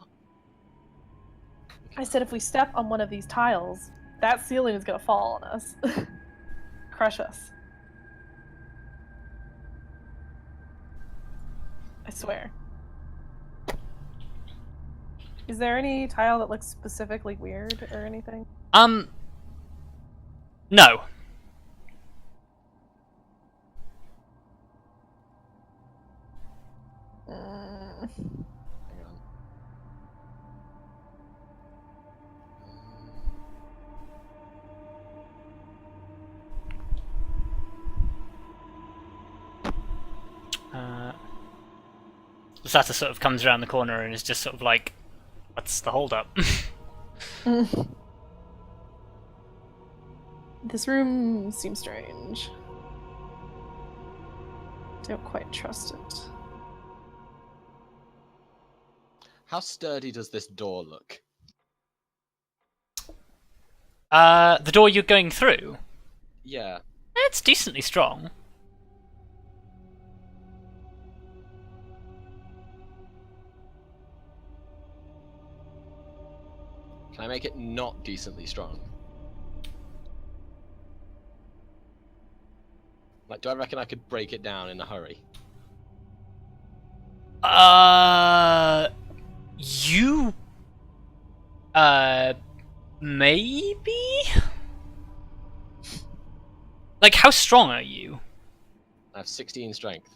I said if we step on one of these tiles, that ceiling is gonna fall on us. Crush us. I swear. Is there any tile that looks specifically weird or anything? No. Hang on. Sata sort of comes around the corner and is just sort of like, what's the hold up? This room seems strange. Don't quite trust it. How sturdy does this door look? The door you're going through? Yeah. It's decently strong. Can I make it not decently strong? Like, do I reckon I could break it down in a hurry? You... maybe? Like, how strong are you? I have 16 strength.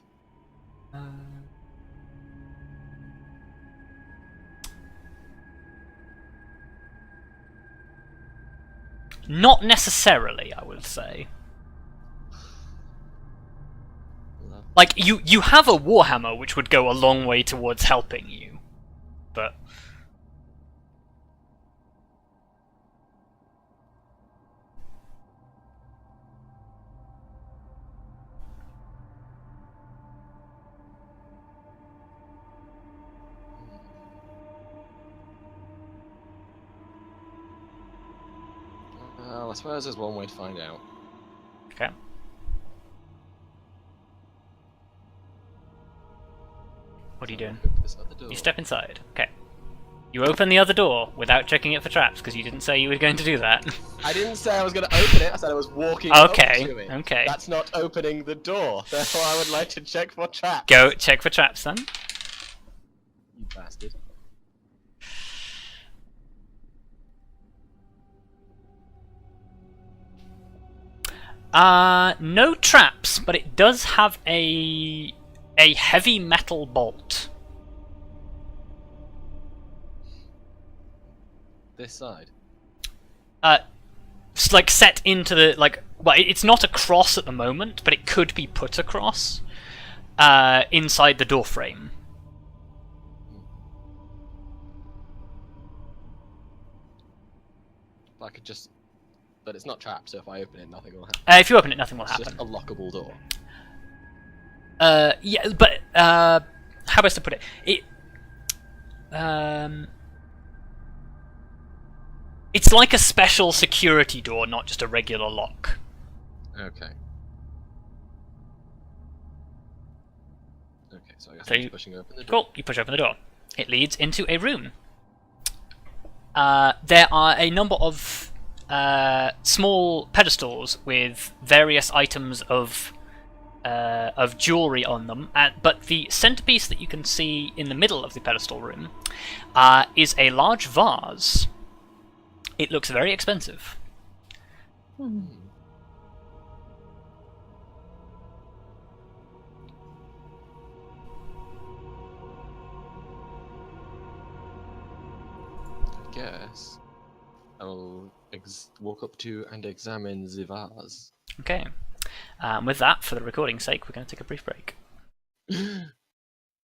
Not necessarily, I would say. Like, you have a warhammer, which would go a long way towards helping you, but... Well, I suppose there's one way to find out. Okay. What are you doing? Open this other door. You step inside. Okay. You open the other door without checking it for traps, because you didn't say you were going to do that. I didn't say I was going to open it, I said I was walking up to it. Okay. That's not opening the door, therefore I would like to check for traps. Go check for traps, then. You bastard. No traps, but it does have a heavy metal bolt. This side? It's like set into the, like, well, it's not across at the moment, but it could be put across inside the door frame. I could just... But it's not trapped, so if I open it, nothing will happen. If you open it, nothing will It's happen. just a lockable door. Yeah, but how best to put it? It's like a special security door, not just a regular lock. Okay. Okay, so I guess So I'm you- just pushing open the door. Cool. You push open the door. It leads into a room. There are a number of small pedestals with various items of jewelry on them, but the centerpiece that you can see in the middle of the pedestal room is a large vase. It looks very expensive. I guess I'll walk up to and examine the vase. Okay. With that, for the recording's sake, we're going to take a brief break.